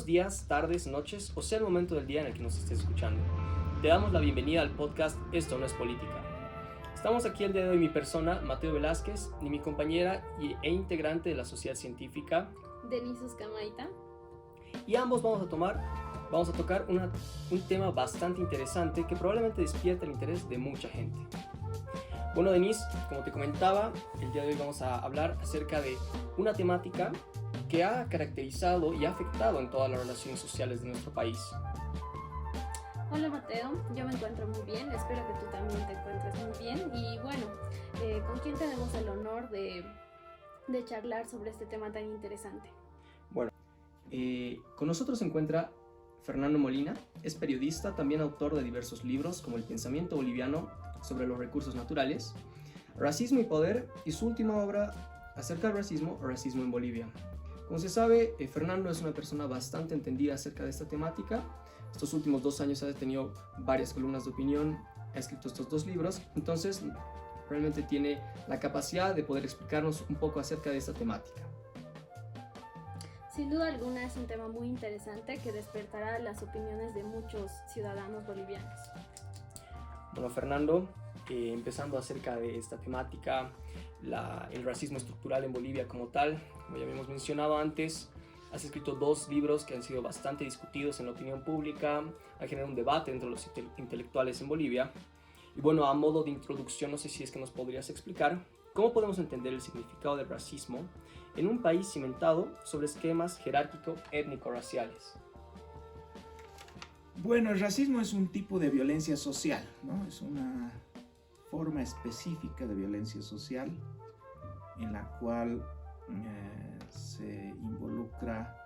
días, tardes, noches o sea el momento del día en el que nos estés escuchando. Te damos la bienvenida al podcast Esto no es política. Estamos aquí el día de hoy mi persona, Mateo Velázquez, y mi compañera e integrante de la sociedad científica, Denise Uscamaita. Y ambos vamos a tocar un tema bastante interesante que probablemente despierta el interés de mucha gente. Bueno, Denise, como te comentaba, el día de hoy vamos a hablar acerca de una temática que ha caracterizado y ha afectado en todas las relaciones sociales de nuestro país. Hola Mateo, yo me encuentro muy bien, espero que tú también te encuentres muy bien. Y bueno, ¿con quién tenemos el honor de charlar sobre este tema tan interesante? Bueno, con nosotros se encuentra Fernando Molina, es periodista, también autor de diversos libros como El pensamiento boliviano sobre los recursos naturales, Racismo y poder, y su última obra acerca del racismo, Racismo en Bolivia. Como se sabe, Fernando es una persona bastante entendida acerca de esta temática. Estos últimos 2 años ha tenido varias columnas de opinión, ha escrito estos 2 libros, entonces realmente tiene la capacidad de poder explicarnos un poco acerca de esta temática. Sin duda alguna es un tema muy interesante que despertará las opiniones de muchos ciudadanos bolivianos. Bueno, Fernando, empezando acerca de esta temática, el racismo estructural en Bolivia como tal, como ya habíamos mencionado antes, has escrito 2 libros que han sido bastante discutidos en la opinión pública, ha generado un debate entre los intelectuales en Bolivia. Y bueno, a modo de introducción, no sé si es que nos podrías explicar cómo podemos entender el significado del racismo en un país cimentado sobre esquemas jerárquico-étnico-raciales. Bueno, el racismo es un tipo de violencia social, ¿no? Es una forma específica de violencia social en la cual se involucra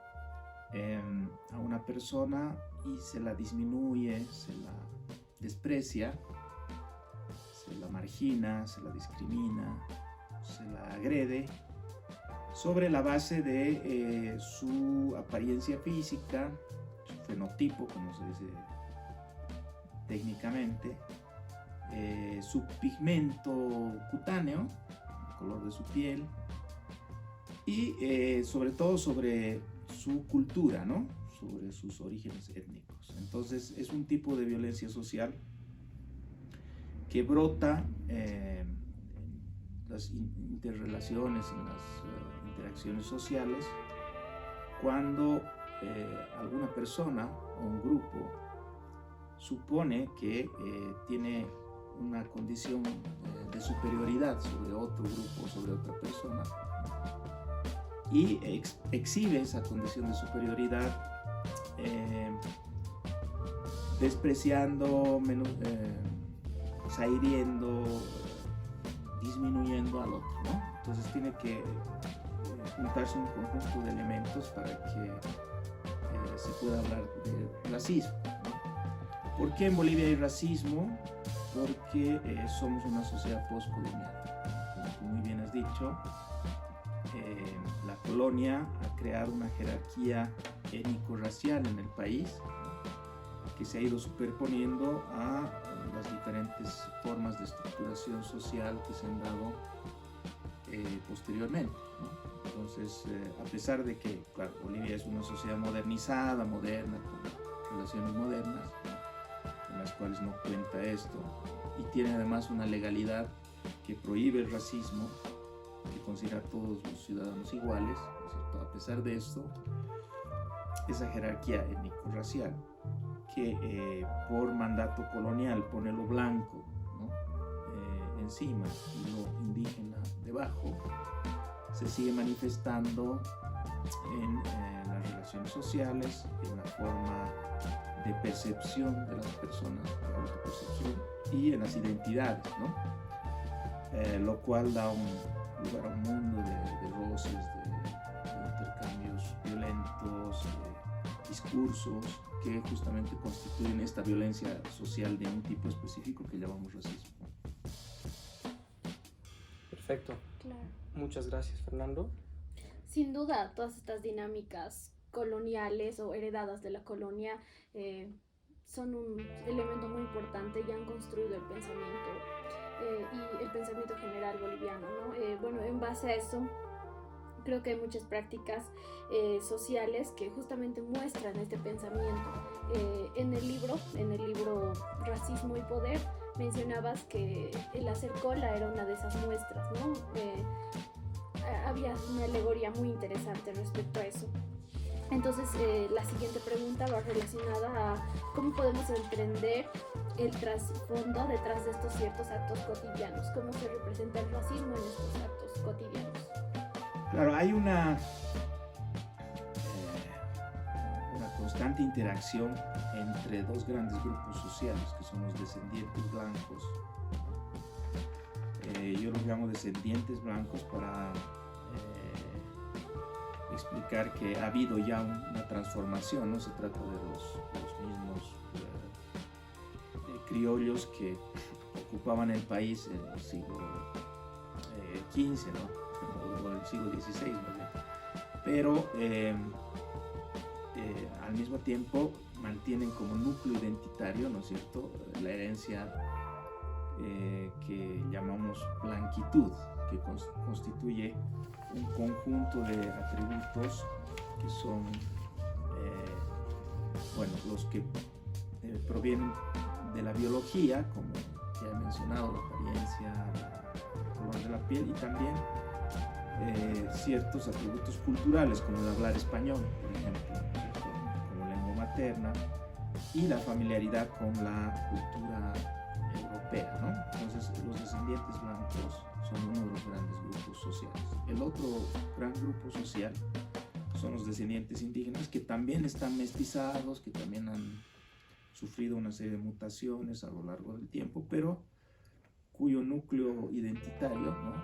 a una persona y se la disminuye, se la desprecia, se la margina, se la discrimina, se la agrede sobre la base de su apariencia física, su fenotipo, como se dice técnicamente, su pigmento cutáneo, el color de su piel, y sobre todo sobre su cultura, ¿no? Sobre sus orígenes étnicos. Entonces es un tipo de violencia social que brota en las interrelaciones, en las interacciones sociales, cuando alguna persona o un grupo supone que tiene una condición de superioridad sobre otro grupo, sobre otra persona, y exhibe esa condición de superioridad despreciando, hiriendo, disminuyendo al otro, ¿no? Entonces tiene que juntarse un conjunto de elementos para que se pueda hablar de racismo, ¿no? ¿Por qué en Bolivia hay racismo? Porque somos una sociedad postcolonial. Como tú muy bien has dicho, la colonia ha creado una jerarquía étnico-racial en el país que se ha ido superponiendo a las diferentes formas de estructuración social que se han dado posteriormente, ¿no? Entonces, a pesar de que, claro, Bolivia es una sociedad modernizada, moderna, con relaciones modernas, ¿no?, en las cuales no cuenta esto, y tiene además una legalidad que prohíbe el racismo, que considera a todos los ciudadanos iguales, ¿no es cierto? A pesar de esto, esa jerarquía étnico-racial que por mandato colonial pone lo blanco, ¿no?, encima y lo indígena debajo, se sigue manifestando en las relaciones sociales, en la forma de percepción de las personas, de autopercepción, y en las identidades, ¿no? Lo cual da lugar a un mundo de roces, de intercambios violentos, de discursos que justamente constituyen esta violencia social de un tipo específico que llamamos racismo. Perfecto. Claro. Muchas gracias, Fernando. Sin duda, todas estas dinámicas coloniales o heredadas de la colonia son un elemento muy importante y han construido el pensamiento y el pensamiento general boliviano, ¿no? Bueno, en base a eso creo que hay muchas prácticas sociales que justamente muestran este pensamiento. En el libro Racismo y Poder, mencionabas que el hacer cola era una de esas muestras, ¿no? Había una alegoría muy interesante respecto a eso. Entonces, la siguiente pregunta va relacionada a cómo podemos entender el trasfondo detrás de estos ciertos actos cotidianos, cómo se representa el racismo en estos actos cotidianos. Claro, hay una constante interacción entre dos grandes grupos sociales, que son los descendientes blancos. Yo los llamo descendientes blancos para explicar que ha habido ya una transformación, no se trata de los mismos criollos que ocupaban el país en el siglo XV, ¿no? O el siglo XVI, ¿no? Pero al mismo tiempo mantienen como núcleo identitario, ¿no es cierto?, la herencia que llamamos blanquitud, que constituye un conjunto de atributos que son los que provienen de la biología, como ya he mencionado, la apariencia, el color de la piel, y también ciertos atributos culturales, como el hablar español, por ejemplo, como lengua materna, y la familiaridad con la cultura europea, ¿no? Entonces, los descendientes blancos son uno de los grandes grupos sociales. El otro gran grupo social son los descendientes indígenas, que también están mestizados, que también han sufrido una serie de mutaciones a lo largo del tiempo, pero cuyo núcleo identitario, ¿no?,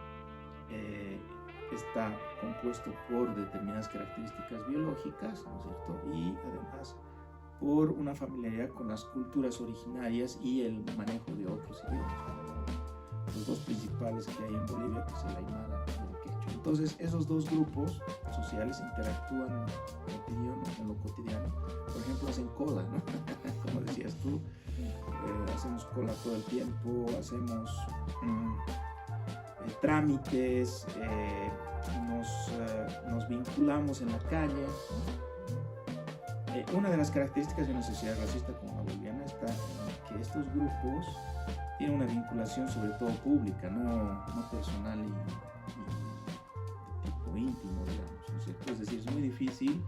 está compuesto por determinadas características biológicas, ¿no es cierto?, y además por una familiaridad con las culturas originarias y el manejo de otros idiomas, como los dos principales que hay en Bolivia, que es el aymara y el quechua. Entonces, esos dos grupos sociales interactúan en lo cotidiano. Por ejemplo, hacen cola, ¿no? Como decías tú, hacemos cola todo el tiempo, hacemos trámites, nos vinculamos en la calle, ¿no? Una de las características de una sociedad racista como la boliviana está en que estos grupos tienen una vinculación sobre todo pública, no personal y de tipo íntimo, digamos, ¿no es cierto? Es decir, es muy difícil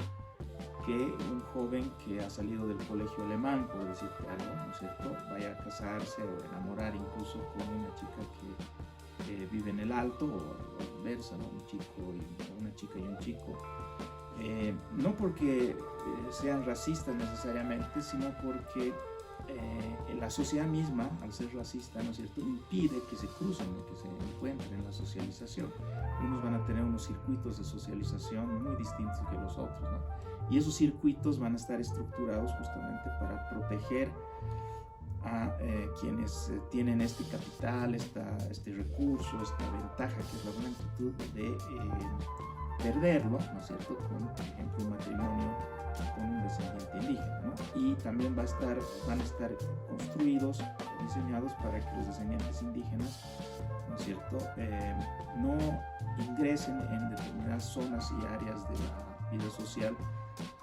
que un joven que ha salido del colegio alemán, por decirte algo, ¿no es cierto?, vaya a casarse o enamorar incluso con una chica que vive en el Alto, o inversa, ¿no?, una chica y un chico. No porque sean racistas necesariamente, sino porque la sociedad misma, al ser racista, ¿no es cierto?, impide que se crucen, que se encuentren en la socialización. Unos van a tener unos circuitos de socialización muy distintos que los otros, ¿no? Y esos circuitos van a estar estructurados justamente para proteger a quienes tienen este capital, este recurso, esta ventaja que es la blanquitud, de perderlo, ¿no es cierto?, con, por ejemplo, un matrimonio con un descendiente indígena, ¿no? Y también van a estar construidos, diseñados para que los descendientes indígenas, ¿no es cierto?, no ingresen en determinadas zonas y áreas de la vida social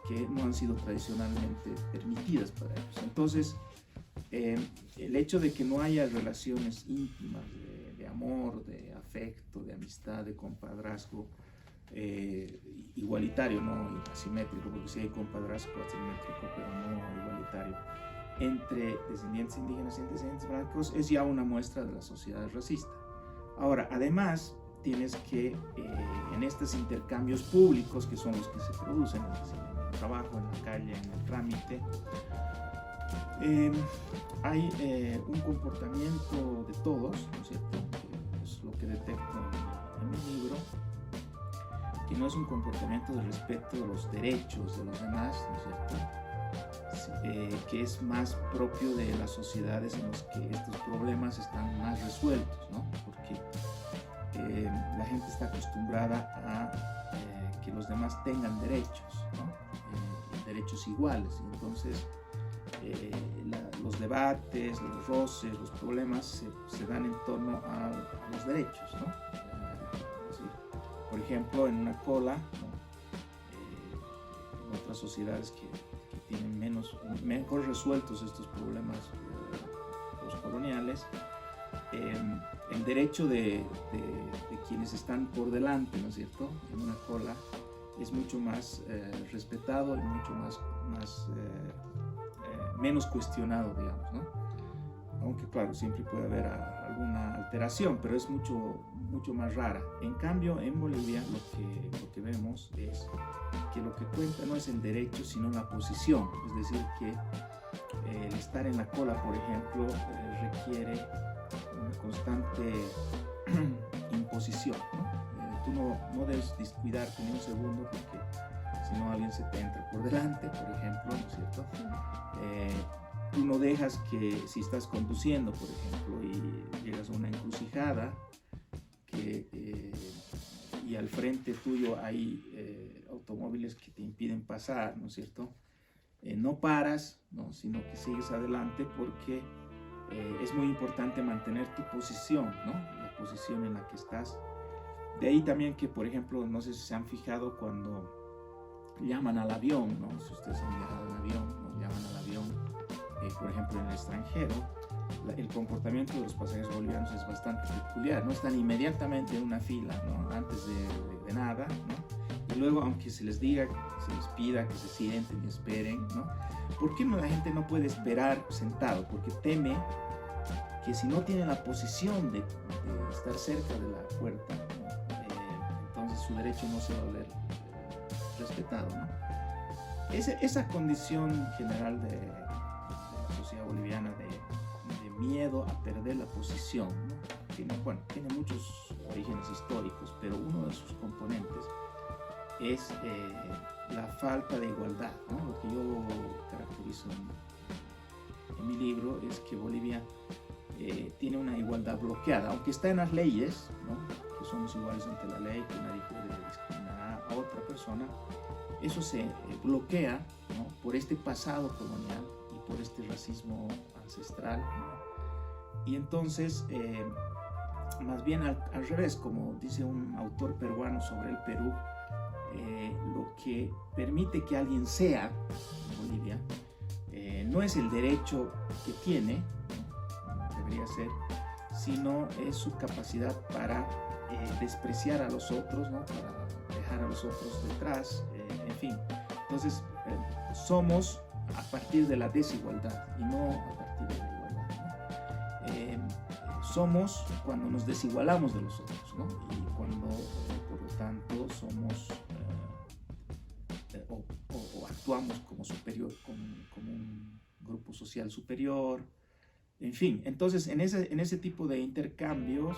que no han sido tradicionalmente permitidas para ellos. Entonces, el hecho de que no haya relaciones íntimas de amor, de afecto, de amistad, de compadrazgo, igualitario, no asimétrico, porque sí hay compadrazgo asimétrico, pero no igualitario, entre descendientes indígenas y descendientes blancos, es ya una muestra de la sociedad racista. Ahora, además, tienes que en estos intercambios públicos, que son los que se producen, es decir, en el trabajo, en la calle, en el trámite, hay un comportamiento de todos, ¿no es cierto?, que es lo que detecto en mi libro, que no es un comportamiento de respeto de los derechos de los demás, ¿no es cierto?, que es más propio de las sociedades en las que estos problemas están más resueltos, ¿no? Porque la gente está acostumbrada a que los demás tengan derechos, ¿no? Derechos iguales, y entonces los debates, los roces, los problemas se dan en torno a los derechos, ¿no? Es decir, por ejemplo, en una cola, ¿no? En otras sociedades que tienen mejor resueltos estos problemas postcoloniales, el derecho de quienes están por delante, ¿no es cierto?, en una cola es mucho más respetado y mucho menos cuestionado, digamos, ¿no? Aunque claro, siempre puede haber alguna alteración, pero es mucho más rara. En cambio, en Bolivia lo que vemos es que lo que cuenta no es el derecho, sino la posición. Es decir, que el estar en la cola, por ejemplo, requiere una constante imposición, ¿no? Tú no debes descuidarte ni un segundo, porque si no alguien se te entra por delante, por ejemplo, ¿no es cierto? Tú no dejas que, si estás conduciendo, por ejemplo, y llegas a una encrucijada y al frente tuyo hay automóviles que te impiden pasar, ¿no es cierto? No paras, ¿no?, sino que sigues adelante, porque es muy importante mantener tu posición, ¿no?, la posición en la que estás. De ahí también que, por ejemplo, no sé si se han fijado cuando llaman al avión, ¿no? Si ustedes han viajado en avión, ¿no?, llaman al avión, por ejemplo, en el extranjero, el comportamiento de los pasajeros bolivianos es bastante peculiar, no están inmediatamente en una fila, ¿no?, antes de nada, ¿no? Y luego, aunque se les diga, se les pida que se sienten y esperen, ¿no? ¿Por qué la gente no puede esperar sentado? Porque teme que si no tiene la posición de estar cerca de la puerta, ¿no?, entonces su derecho no se va a ver respetado, ¿no? Esa condición general de la sociedad boliviana de miedo a perder la posición, ¿no?, tiene muchos orígenes históricos, pero uno de sus componentes es la falta de igualdad, ¿no? Lo que yo caracterizo en mi libro es que Bolivia tiene una igualdad bloqueada, aunque está en las leyes, ¿no?, que somos iguales ante la ley, que nadie puede discriminar a otra persona. Eso se bloquea, ¿no?, por este pasado colonial y por este racismo ancestral, ¿no? Y entonces, más bien al revés, como dice un autor peruano sobre el Perú, lo que permite que alguien sea en Bolivia no es el derecho que tiene, ¿no?, debería ser, sino es su capacidad para despreciar a los otros, ¿no?, para dejar a los otros detrás, en fin. Entonces, somos a partir de la desigualdad y no a partir de la igualdad, ¿no? Somos cuando nos desigualamos de los otros, ¿no?, y cuando, por lo tanto, somos o actuamos como superior, como un grupo social superior, en fin. Entonces, en ese tipo de intercambios,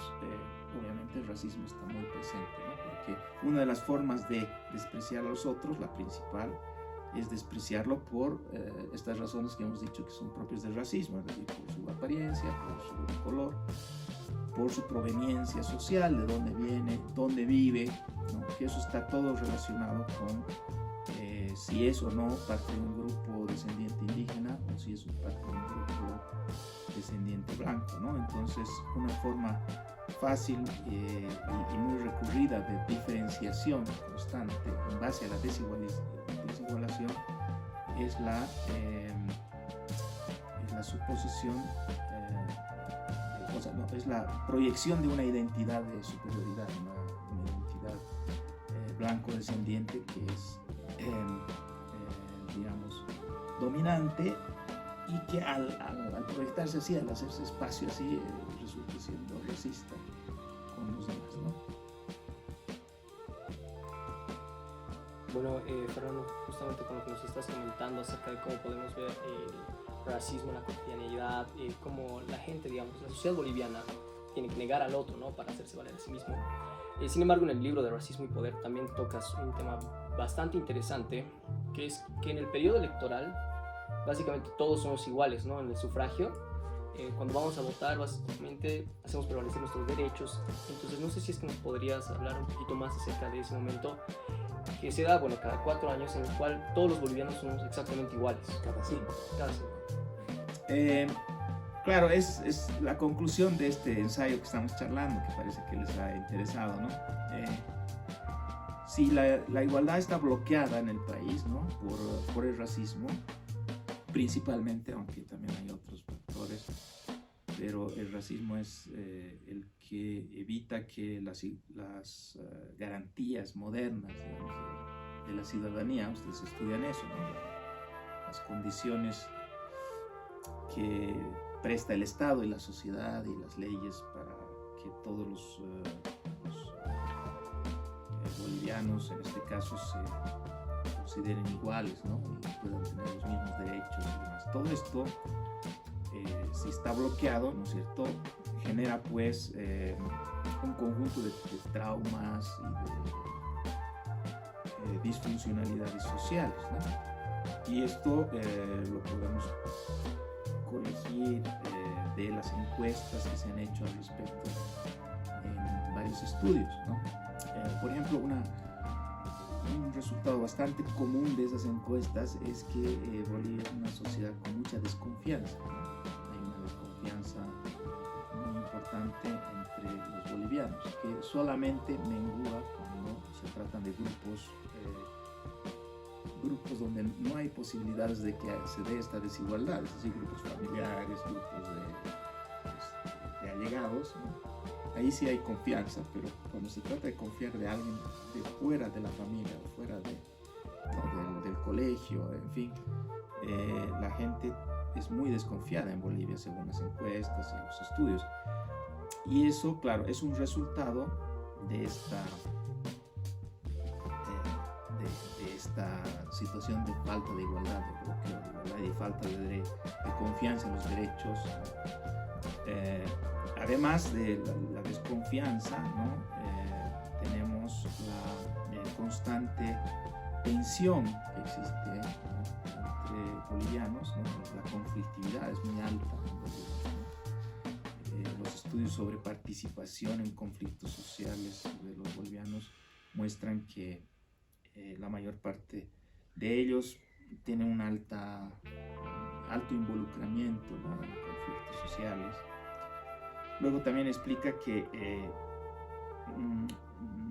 obviamente el racismo está muy presente, ¿no?, porque una de las formas de despreciar a los otros, la principal, es despreciarlo por estas razones que hemos dicho que son propias del racismo, es decir, por su apariencia, por su color, por su proveniencia social, de dónde viene, dónde vive, ¿no?, que eso está todo relacionado con si es o no parte de un grupo descendiente indígena o si es parte de un grupo descendiente blanco, ¿no? Entonces, una forma fácil y muy recurrida de diferenciación constante en base a la desigualación es la suposición, es la proyección de una identidad de superioridad, una identidad blanco descendiente que es, digamos, dominante, y que al proyectarse así, al hacerse espacio así, resulta siendo racista con los demás, ¿no? Bueno, Fernando, justamente con lo que nos estás comentando acerca de cómo podemos ver el racismo en la cotidianidad, cómo la gente, digamos, la sociedad boliviana tiene que negar al otro, ¿no?, para hacerse valer a sí mismo. Sin embargo, en el libro de Racismo y Poder también tocas un tema bastante interesante, que es que en el periodo electoral básicamente todos somos iguales, ¿no?, en el sufragio. Cuando vamos a votar, básicamente hacemos prevalecer nuestros derechos. Entonces, no sé si es que nos podrías hablar un poquito más acerca de ese momento que se da, bueno, cada 4 años, en el cual todos los bolivianos somos exactamente iguales. Cada 5. Cada 5. Claro, es la conclusión de este ensayo que estamos charlando, que parece que les ha interesado, ¿no? Sí, la igualdad está bloqueada en el país, ¿no? por el racismo, principalmente, aunque también hay otros factores, pero el racismo es el que evita que las garantías modernas, digamos, de la ciudadanía, ustedes estudian eso, ¿no? Las condiciones que presta el Estado y la sociedad y las leyes para que todos los bolivianos, en este caso, se consideren iguales, ¿no? Y puedan tener los mismos derechos y demás. Todo esto, si está bloqueado, ¿no es cierto?, genera pues un conjunto de traumas y de disfuncionalidades sociales, ¿no? Y esto lo podemos corregir de las encuestas que se han hecho al respecto en varios estudios, ¿no? Por ejemplo, un resultado bastante común de esas encuestas es que Bolivia es una sociedad con mucha desconfianza, ¿no? Hay una desconfianza muy importante entre los bolivianos, que solamente mengua cuando se tratan de grupos donde no hay posibilidades de que se dé esta desigualdad, es decir, grupos familiares, grupos de allegados, ¿no? Ahí sí hay confianza, pero cuando se trata de confiar de alguien de fuera de la familia, o fuera del colegio, en fin, la gente es muy desconfiada en Bolivia según las encuestas y los estudios. Y eso, claro, es un resultado de esta situación de falta de igualdad, de bloqueo de igualdad y falta de confianza en los derechos. Además de la desconfianza, ¿no? Tenemos la constante tensión que existe, ¿no?, entre bolivianos, ¿no? La conflictividad es muy alta, ¿no? Los estudios sobre participación en conflictos sociales de los bolivianos muestran que la mayor parte de ellos tienen un alto involucramiento, ¿no?, en conflictos sociales. Luego también explica que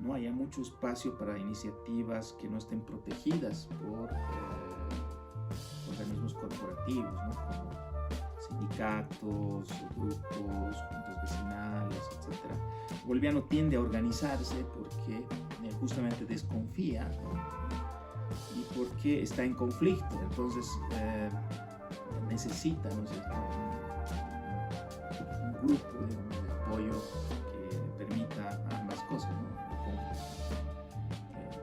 no haya mucho espacio para iniciativas que no estén protegidas por organismos corporativos, ¿no?, como sindicatos, grupos, juntas vecinales, etc. El boliviano tiende a organizarse porque justamente desconfía, ¿no?, y porque está en conflicto, entonces necesita, ¿no?, un grupo de apoyo que permita ambas cosas, ¿no?,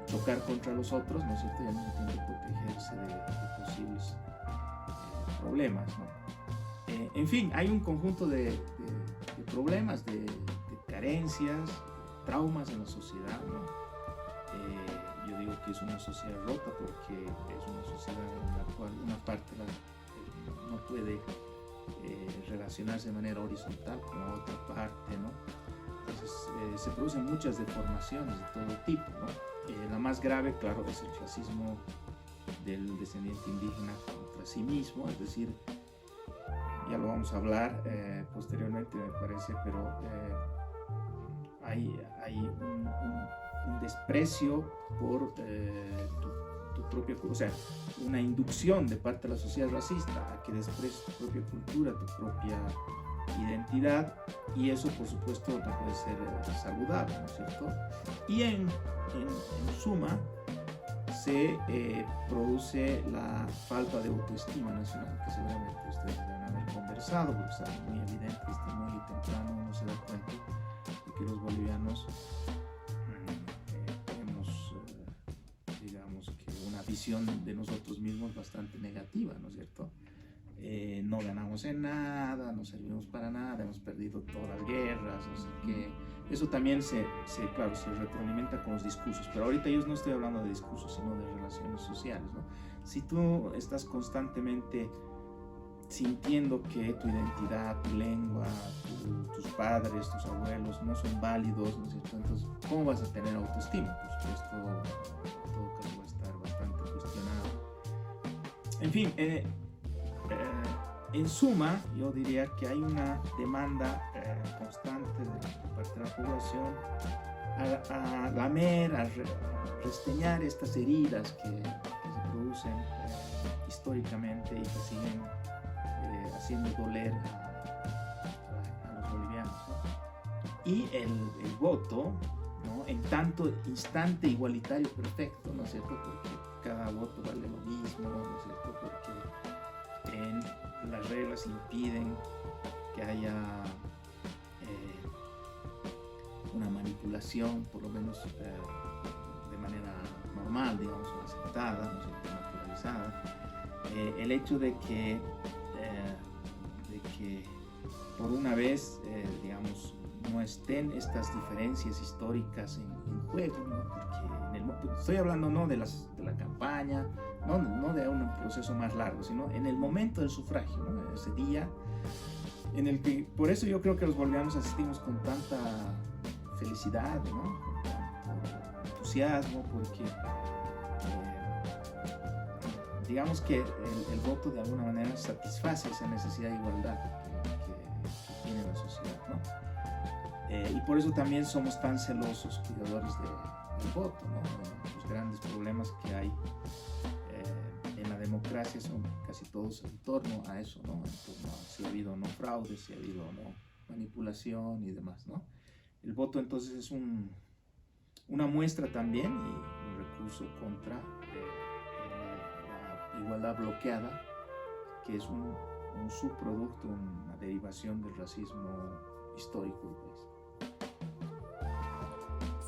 chocar contra los otros, ¿no es cierto?, y al mismo tiempo protegerse de posibles problemas, ¿no? En fin, hay un conjunto de problemas, de carencias, traumas en la sociedad, ¿no? Yo digo que es una sociedad rota porque es una sociedad en la cual una parte no puede relacionarse de manera horizontal con la otra parte, ¿no? Entonces se producen muchas deformaciones de todo tipo, ¿no? La más grave, claro, es el racismo del descendiente indígena contra sí mismo, es decir, ya lo vamos a hablar posteriormente, me parece, pero hay un desprecio por tu propia, o sea, una inducción de parte de la sociedad racista a que desprecies tu propia cultura, tu propia identidad, y eso por supuesto no puede ser saludable, ¿no es cierto? Y en suma se produce la falta de autoestima nacional, que seguramente ustedes deben haber conversado, porque está muy evidente, está muy temprano, uno se da cuenta de que los bolivianos tenemos, digamos que una visión de nosotros mismos bastante negativa, ¿no es cierto? No ganamos en nada, no servimos para nada, hemos perdido todas las guerras, no sé qué. Eso también claro, se retroalimenta con los discursos, pero ahorita yo no estoy hablando de discursos, sino de relaciones sociales, ¿no? Si tú estás constantemente sintiendo que tu identidad, tu lengua, tus padres, tus abuelos no son válidos, ¿no es cierto? Entonces, ¿cómo vas a tener autoestima? Por supuesto, en todo caso va a estar bastante cuestionado. En fin, En suma, yo diría que hay una demanda constante de parte de la población a lamer, a resteñar estas heridas que se producen históricamente y que siguen haciendo doler a los bolivianos, ¿no? Y el voto, ¿no? En tanto instante igualitario perfecto, ¿no es cierto? Porque cada voto vale lo mismo, ¿no es cierto? Porque las reglas impiden que haya una manipulación, por lo menos de manera normal, digamos, aceptada, ¿no es cierto? Naturalizada. El hecho de que por una vez, digamos, no estén estas diferencias históricas en juego, ¿no? Porque estoy hablando no de la campaña, no de un proceso más largo, sino en el momento del sufragio, ¿no? Ese día en el que, por eso yo creo que los bolivianos asistimos con tanta felicidad, ¿no? Con tanto entusiasmo, porque digamos que el voto de alguna manera satisface esa necesidad de igualdad que tiene la sociedad, ¿no? Y por eso también somos tan celosos, cuidadores del voto, ¿no? Los grandes problemas que hay en la democracia son casi todos en torno a eso, ¿no? En torno a si ha habido o no fraude, si ha habido o no manipulación y demás, ¿no? El voto entonces es una muestra también y un recurso contra la igualdad bloqueada, que es un subproducto, una derivación del racismo histórico del país.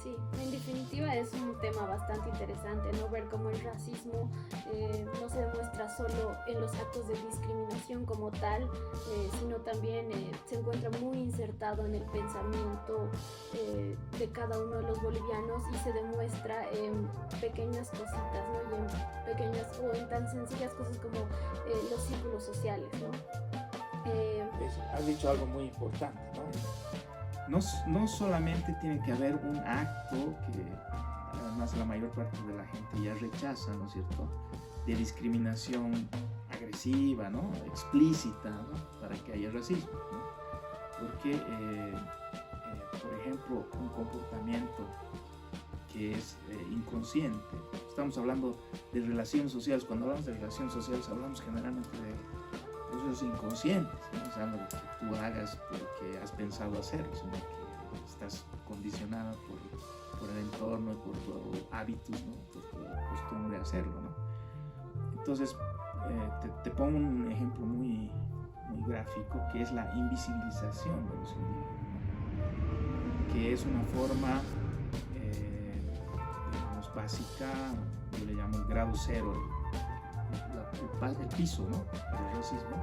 Sí, en definitiva es un tema bastante interesante, ¿no? Ver cómo el racismo no se demuestra solo en los actos de discriminación como tal, sino también se encuentra muy insertado en el pensamiento de cada uno de los bolivianos y se demuestra en pequeñas cositas, ¿no? Y en pequeñas o en tan sencillas cosas como los círculos sociales, ¿no? Has dicho algo muy importante, ¿no? No solamente tiene que haber un acto que además la mayor parte de la gente ya rechaza, ¿no es cierto?, de discriminación agresiva, ¿no?, explícita, ¿no?, para que haya racismo, ¿no? Porque, por ejemplo, un comportamiento que es inconsciente, estamos hablando de relaciones sociales, cuando hablamos de relaciones sociales hablamos generalmente de procesos inconscientes, no es algo que tú hagas porque has pensado hacerlo, sino que estás condicionada por el entorno, por tus hábitos, ¿no? Por tu costumbre hacerlo, ¿no? Entonces, te pongo un ejemplo muy gráfico, que es la invisibilización de los indígenas, que es una forma, digamos, básica, yo le llamo el grado cero, el piso, ¿no?, del racismo,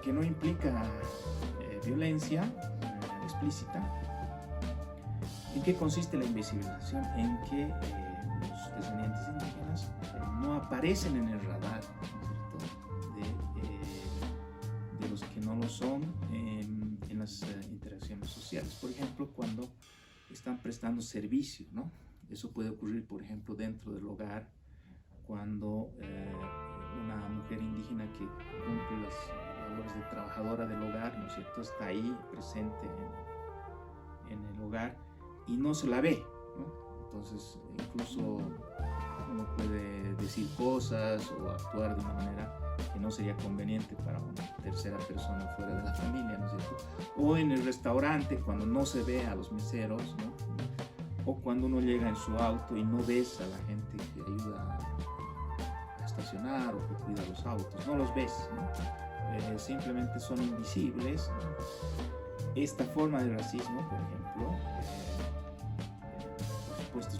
que no implica violencia explícita. ¿En qué consiste la invisibilización? En que los descendientes indígenas no aparecen en el radar, ¿no?, de los que no lo son en las interacciones sociales. Por ejemplo, cuando están prestando servicio, ¿no? Eso puede ocurrir, por ejemplo, dentro del hogar, cuando una mujer indígena que cumple las labores de trabajadora del hogar, ¿no es cierto?, está ahí presente en el hogar y no se la ve, ¿no? Entonces, incluso uno puede decir cosas o actuar de una manera que no sería conveniente para una tercera persona fuera de la familia, ¿no es cierto? O en el restaurante, cuando no se ve a los meseros, ¿no? O cuando uno llega en su auto y no ves a la gente que ayuda a estacionar o que cuida los autos, no los ves, ¿no? Simplemente son invisibles, ¿no? Esta forma de racismo, por ejemplo, por supuesto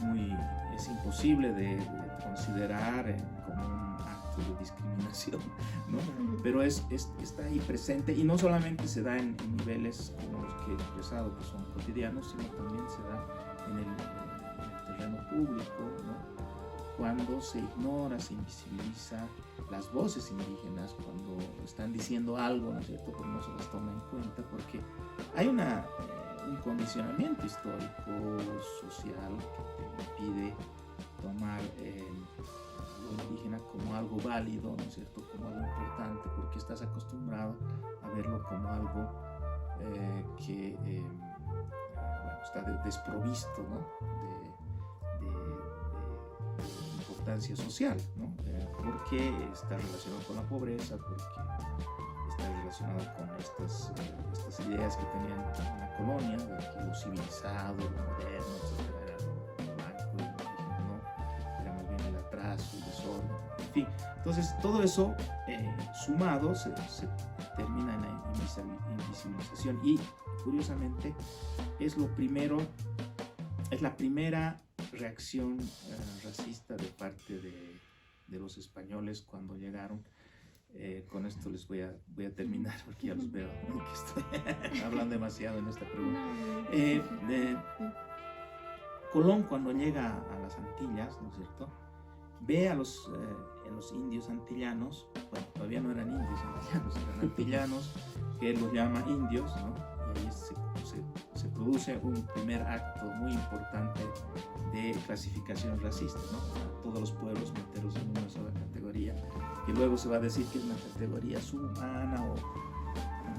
es imposible de considerar como un acto de discriminación, ¿no? Pero está ahí presente, y no solamente se da en niveles como los que he expresado, que son cotidianos, sino también se da en el terreno público, ¿no? Cuando se ignora, se invisibiliza las voces indígenas, cuando están diciendo algo, ¿no es cierto?, pero no se las toma en cuenta, porque hay un condicionamiento histórico, social, que te impide tomar lo indígena como algo válido, ¿no es cierto? Como algo importante, porque estás acostumbrado a verlo como algo que bueno, está desprovisto, ¿no? de importancia social, ¿no? Porque está relacionado con la pobreza, porque está relacionado con estas ideas que tenían en la colonia, de que lo civilizado, lo moderno, etcétera, era lo blanco, y lo indígena no, era más bien el atraso, el desorden, en fin. Entonces, todo eso sumado se termina en la invisibilización y, curiosamente, es la primera reacción racista de parte de los españoles cuando llegaron. Con esto les voy a terminar porque ya los veo que estoy hablando demasiado en esta pregunta. Colón, cuando llega a las Antillas, ¿no es cierto?, ve a los indios antillanos, bueno, todavía no eran indios antillanos, eran antillanos, que él los llama indios, ¿no? Y ahí se produce un primer acto muy importante de clasificación racista, ¿no? A todos los pueblos meterlos en una sola categoría, que luego se va a decir que es una categoría subhumana o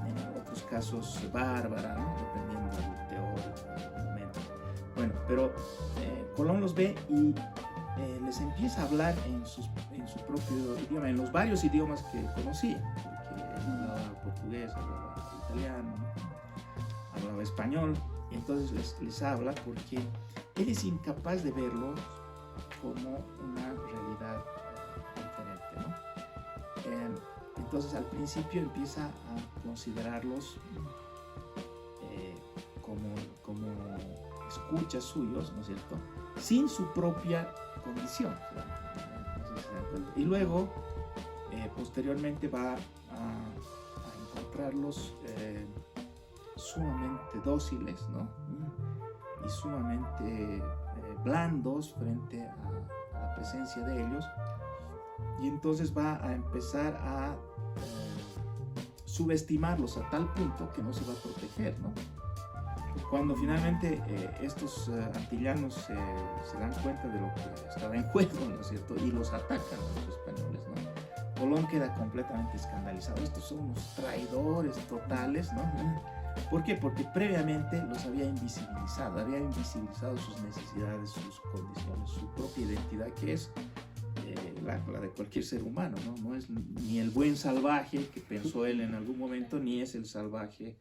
en otros casos bárbara, ¿no? Dependiendo del teórico del momento. Bueno, pero Colón los ve y les empieza a hablar en su propio idioma, en los varios idiomas que conocía, porque él hablaba portugués, hablaba italiano, ¿no? Hablaba español, y entonces les habla porque él es incapaz de verlos como una realidad diferente, ¿no? Entonces al principio empieza a considerarlos como escuchas suyos, ¿no es cierto?, sin su propia condición. Y luego, posteriormente va a encontrarlos sumamente dóciles, ¿no? Y sumamente blandos frente a la presencia de ellos. Y entonces va a empezar a subestimarlos a tal punto que no se va a proteger, ¿no? Cuando finalmente estos antillanos se dan cuenta de lo que estaba en juego, ¿no es cierto?, y los atacan a los españoles, ¿no? Colón queda completamente escandalizado. Estos son unos traidores totales, ¿no? ¿Por qué? Porque previamente los había invisibilizado sus necesidades, sus condiciones, su propia identidad, que es la de cualquier ser humano, ¿no? No es ni el buen salvaje que pensó él en algún momento, ni es el salvaje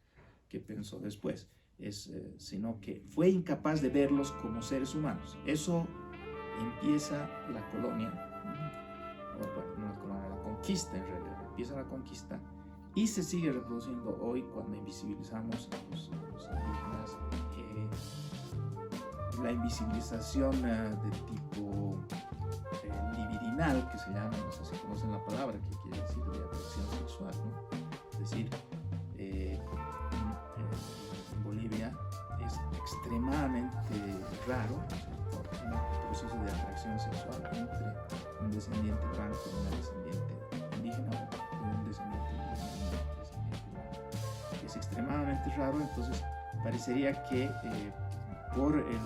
que pensó después. Sino que fue incapaz de verlos como seres humanos. Eso empieza la colonia, bueno, no la colonia, la conquista en realidad, empieza la conquista y se sigue reproduciendo hoy cuando invisibilizamos a los indígenas. La invisibilización de tipo libidinal, que se llama, no sé si conocen la palabra, que quiere decir de atracción sexual, ¿no? Es decir, Bolivia es extremadamente raro, un proceso de atracción sexual entre un descendiente blanco y una descendiente indígena, o un descendiente indígena y un descendiente blanco. Es extremadamente raro, entonces parecería que por el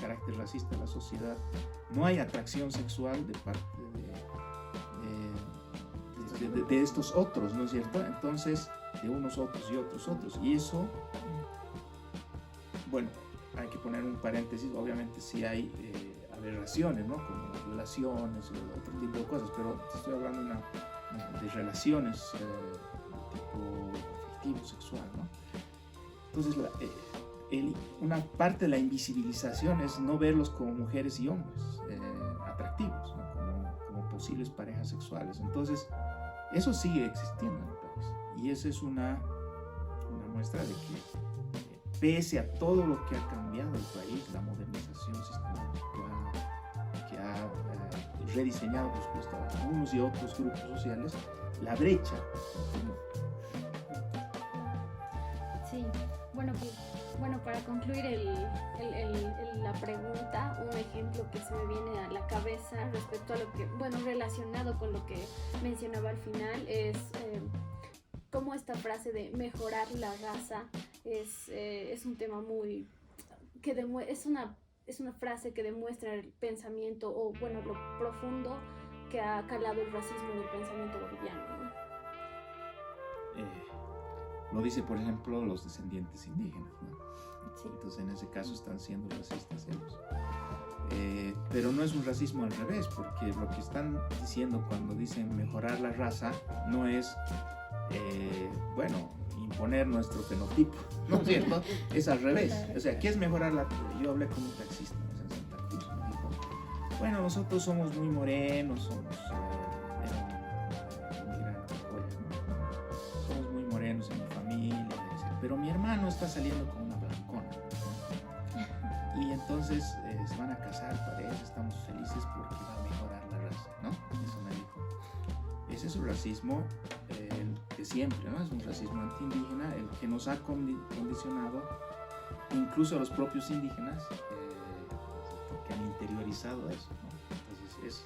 carácter racista de la sociedad no hay atracción sexual de parte de estos otros, ¿no es cierto? Entonces, de unos otros y otros, y eso, bueno, hay que poner un paréntesis, obviamente sí hay aberraciones, ¿no?, como violaciones o otro tipo de cosas, pero estoy hablando de relaciones de tipo afectivo, sexual, ¿no? Entonces, una parte de la invisibilización es no verlos como mujeres y hombres atractivos, ¿no?, como posibles parejas sexuales. Entonces, eso sigue existiendo en el país. Y esa es una muestra de que, pese a todo lo que ha cambiado el país, la modernización sistemática que ha rediseñado, por supuesto, a unos y otros grupos sociales, la brecha continúa. Sí, bueno, para concluir la pregunta, un ejemplo que se me viene a la cabeza respecto a lo que, bueno, relacionado con lo que mencionaba al final, es cómo esta frase de mejorar la raza es un tema muy, es es una frase que demuestra el pensamiento o, bueno, lo profundo que ha calado el racismo en el pensamiento boliviano, ¿no? Lo dice, por ejemplo, los descendientes indígenas, ¿no? Sí. Entonces, en ese caso están siendo racistas ellos. Pero no es un racismo al revés, porque lo que están diciendo cuando dicen mejorar la raza no es, bueno, imponer nuestro fenotipo, ¿no es cierto? Es al revés. O sea, ¿qué es mejorar la? Yo hablé con un taxista, ¿no? En Santa Cruz, me dijo, bueno, nosotros somos muy morenos, somos somos muy morenos en mi familia, etc. Pero mi hermano está saliendo con una blancona, ¿no? Y entonces se van a casar, parece, estamos felices porque va a mejorar la raza, ¿no? Eso me dijo. Ese es un racismo de siempre, ¿no? Es un racismo antiindígena, el que nos ha condicionado, incluso a los propios indígenas, que han interiorizado eso, ¿no? Entonces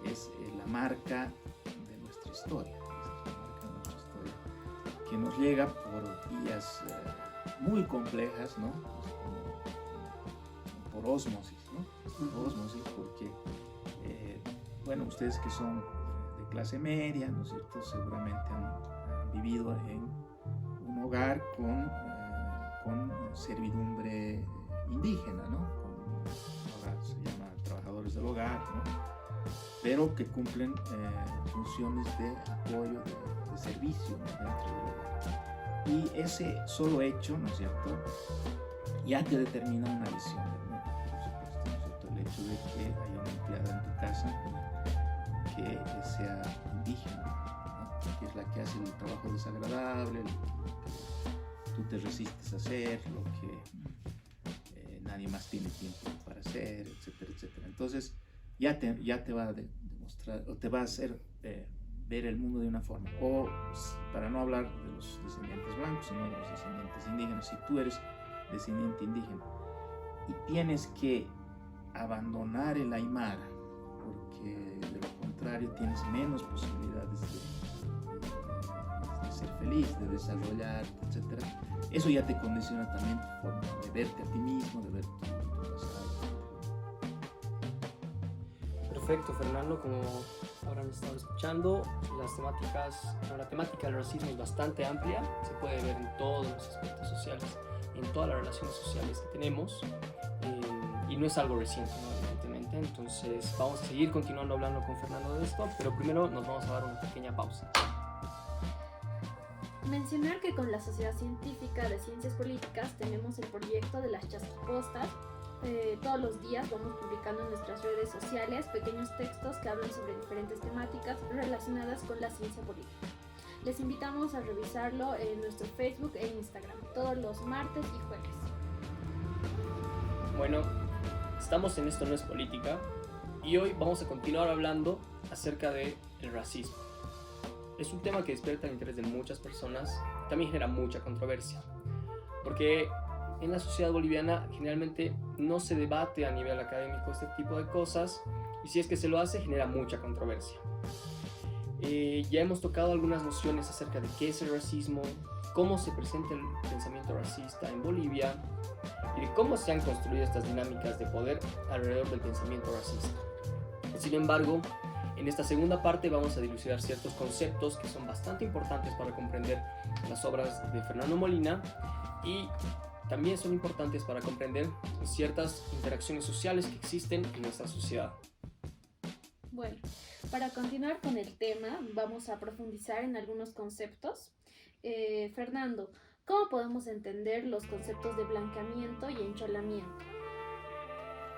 es la marca de nuestra historia, que nos llega por vías muy complejas, ¿no? Por ósmosis, ¿no? Por ósmosis, porque, bueno, ustedes que son de clase media, ¿no es cierto? Seguramente han vivido en un hogar con servidumbre indígena, ¿no? Ahora se llama trabajadores del hogar, ¿no? Pero que cumplen funciones de apoyo, de servicio, ¿no? Dentro del hogar. Y ese solo hecho, ¿no es cierto?, ya te determina una visión del mundo, por supuesto, ¿no es cierto? El hecho de que haya una empleada en tu casa que sea indígena, ¿no? Que es la que hace el trabajo desagradable, lo que tú te resistes a hacer, lo que nadie más tiene tiempo para hacer, etcétera, etcétera. Entonces ya te va a demostrar, o te va a hacer ver el mundo de una forma. O, para no hablar de los descendientes blancos, sino de los descendientes indígenas, si tú eres descendiente indígena y tienes que abandonar el aymara, porque de lo contrario tienes menos posibilidades de ser feliz, de desarrollarte, etcétera. Eso ya te condiciona también tu forma de verte a ti mismo, de ver tu pasado. Perfecto, Fernando, como habrán estado escuchando, la temática del racismo es bastante amplia, se puede ver en todos los aspectos sociales, en todas las relaciones sociales que tenemos, y no es algo reciente, ¿no? Evidentemente. Entonces vamos a seguir continuando hablando con Fernando de esto, pero primero nos vamos a dar una pequeña pausa. Mencionar que con la Sociedad Científica de Ciencias Políticas tenemos el proyecto de las chasquipostas. Todos los días vamos publicando en nuestras redes sociales pequeños textos que hablan sobre diferentes temáticas relacionadas con la ciencia política. Les invitamos a revisarlo en nuestro Facebook e Instagram, todos los martes y jueves. Bueno, estamos en Esto No es Política y hoy vamos a continuar hablando acerca del racismo. Es un tema que despierta el interés de muchas personas, también genera mucha controversia, porque en la sociedad boliviana generalmente no se debate a nivel académico este tipo de cosas, y si es que se lo hace genera mucha controversia. Ya hemos tocado algunas nociones acerca de qué es el racismo, cómo se presenta el pensamiento racista en Bolivia y de cómo se han construido estas dinámicas de poder alrededor del pensamiento racista. Sin embargo, en esta segunda parte vamos a dilucidar ciertos conceptos que son bastante importantes para comprender las obras de Fernando Molina, y también son importantes para comprender ciertas interacciones sociales que existen en nuestra sociedad. Bueno, para continuar con el tema, vamos a profundizar en algunos conceptos. Fernando, ¿cómo podemos entender los conceptos de blanqueamiento y encholamiento?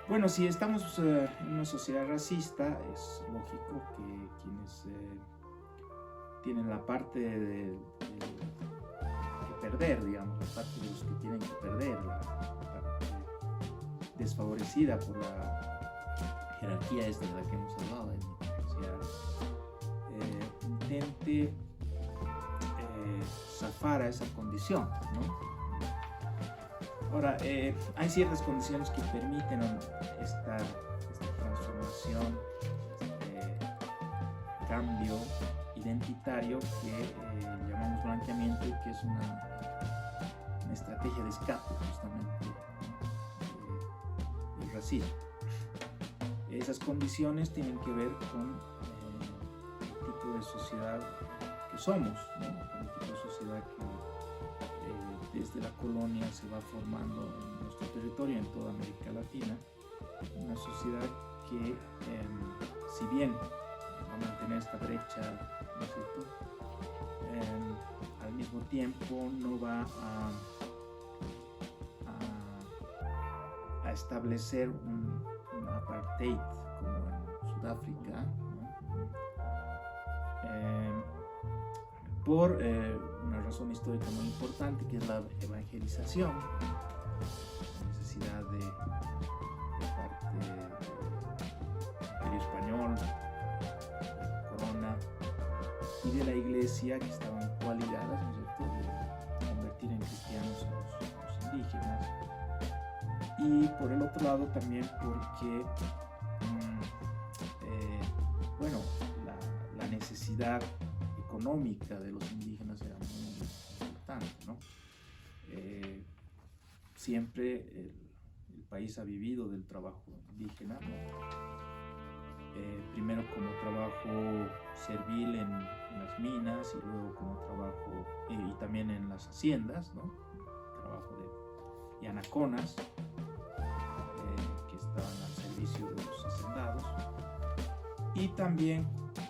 Bueno, si estamos en una sociedad racista, es lógico que quienes tienen la parte de perder, digamos, la parte de los que tienen que perder, la parte desfavorecida por la jerarquía esta de la que hemos hablado en la sociedad, intente zafar a esa condición, ¿no? Ahora, hay ciertas condiciones que permiten esta transformación, este cambio identitario que llamamos blanqueamiento, y que es una racismo. Esas condiciones tienen que ver con el tipo de sociedad que somos, ¿no? Con el tipo de sociedad que desde la colonia se va formando en nuestro territorio, en toda América Latina. Una sociedad que, si bien va a mantener esta brecha, ¿no es cierto?, al mismo tiempo no va a establecer un apartheid como en Sudáfrica, ¿no? Por una razón histórica muy importante, que es la evangelización, la necesidad de parte del Imperio Español, de Corona y de la Iglesia, que estaban coaligadas, ¿no es cierto?, de convertir en cristianos a los indígenas. Y por el otro lado también porque bueno, la necesidad económica de los indígenas era muy importante, ¿no? Siempre el país ha vivido del trabajo indígena, ¿no? Primero como trabajo servil en las minas, y luego como trabajo y también en las haciendas, ¿no? Trabajo de yanaconas, que estaban al servicio de los hacendados, y también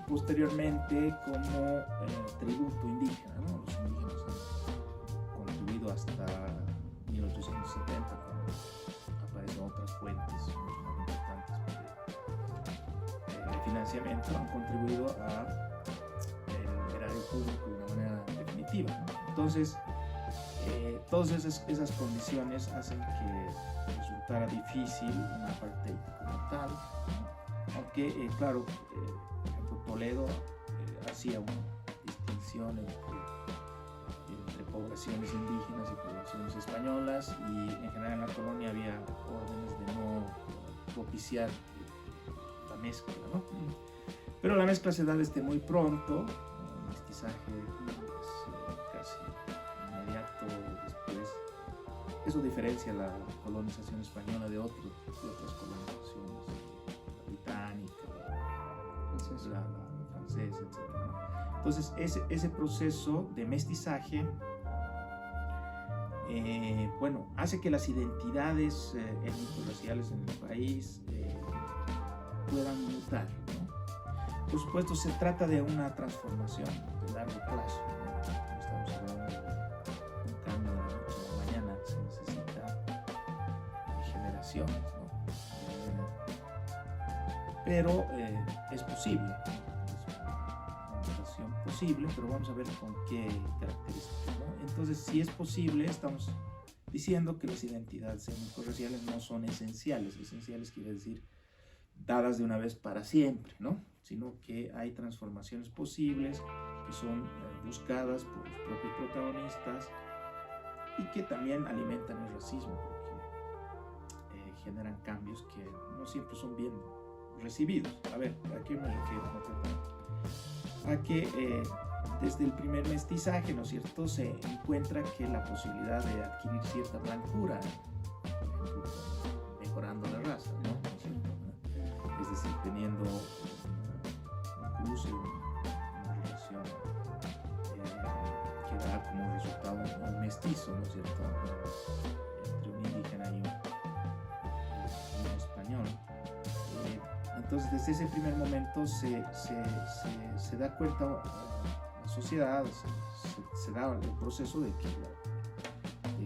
posteriormente como tributo indígena, ¿no? Los indígenas han contribuido hasta 1870, cuando aparecen otras fuentes muy importantes de financiamiento, han contribuido al erario público de una manera definitiva, ¿no? Entonces, todas esas condiciones hacen que resultara difícil una apartheid como tal, ¿no? Aunque, claro, por ejemplo, Toledo hacía una distinción entre poblaciones indígenas y poblaciones españolas, y en general en la colonia había órdenes de no propiciar la mezcla, ¿no? Pero la mezcla se da desde muy pronto, el mestizaje es casi inmediato después. Eso diferencia la colonización española de otras colonizaciones, la británica, la francesa, etc. Entonces ese proceso de mestizaje bueno, hace que las identidades étnico-raciales en el país puedan mutar, ¿no? Por supuesto, se trata de una transformación de largo plazo, ¿no? No estamos hablando de un cambio de la noche a la mañana, se necesita generaciones, ¿no? Pero es posible, es una mutación posible, pero vamos a ver con qué características, ¿no? Entonces, si es posible, estamos diciendo que las identidades étnico-raciales no son esenciales. Esenciales quiere decir dadas de una vez para siempre, ¿no? Sino que hay transformaciones posibles que son buscadas por los propios protagonistas y que también alimentan el racismo, porque generan cambios que no siempre son bien recibidos. A ver, ¿a qué me refiero? A que desde el primer mestizaje, ¿no es cierto?, se encuentra que la posibilidad de adquirir cierta blancura, por ejemplo, mejorando la raza, ¿no? ¿No es cierto? Es decir, teniendo un cruce, una relación que da como resultado un mestizo, ¿no es cierto?, entre un indígena y un español. Entonces, desde ese primer momento se da cuenta la sociedad, se da el proceso de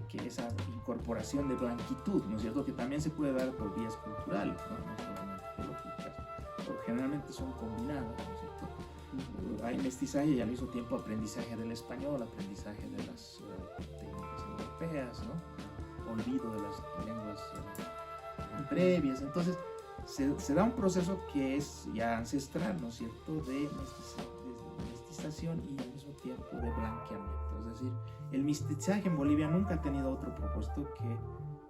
que esa incorporación de blanquitud, ¿no es cierto?, que también se puede dar por vías culturales, ¿no? No solamente biológicas, pero generalmente son combinadas, ¿no es cierto? Hay mestizaje y al mismo tiempo aprendizaje del español, aprendizaje de las técnicas europeas, ¿no? Olvido de las lenguas previas. Entonces, se da un proceso que es ya ancestral, ¿no es cierto?, de mestización y al mismo tiempo de blanqueamiento. Es decir, el mestizaje en Bolivia nunca ha tenido otro propósito que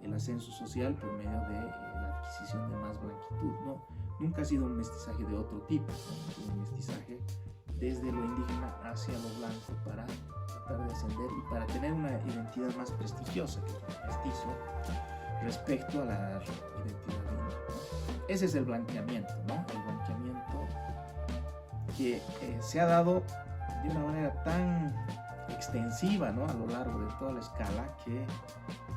el ascenso social por medio de la adquisición de más blanquitud, ¿no? Nunca ha sido un mestizaje de otro tipo, ¿no? Un mestizaje desde lo indígena hacia lo blanco para tratar de ascender y para tener una identidad más prestigiosa que el mestizo respecto a la identidad india, ¿no? Ese es el blanqueamiento, ¿no? El blanqueamiento que se ha dado de una manera tan extensiva, ¿no? A lo largo de toda la escala, que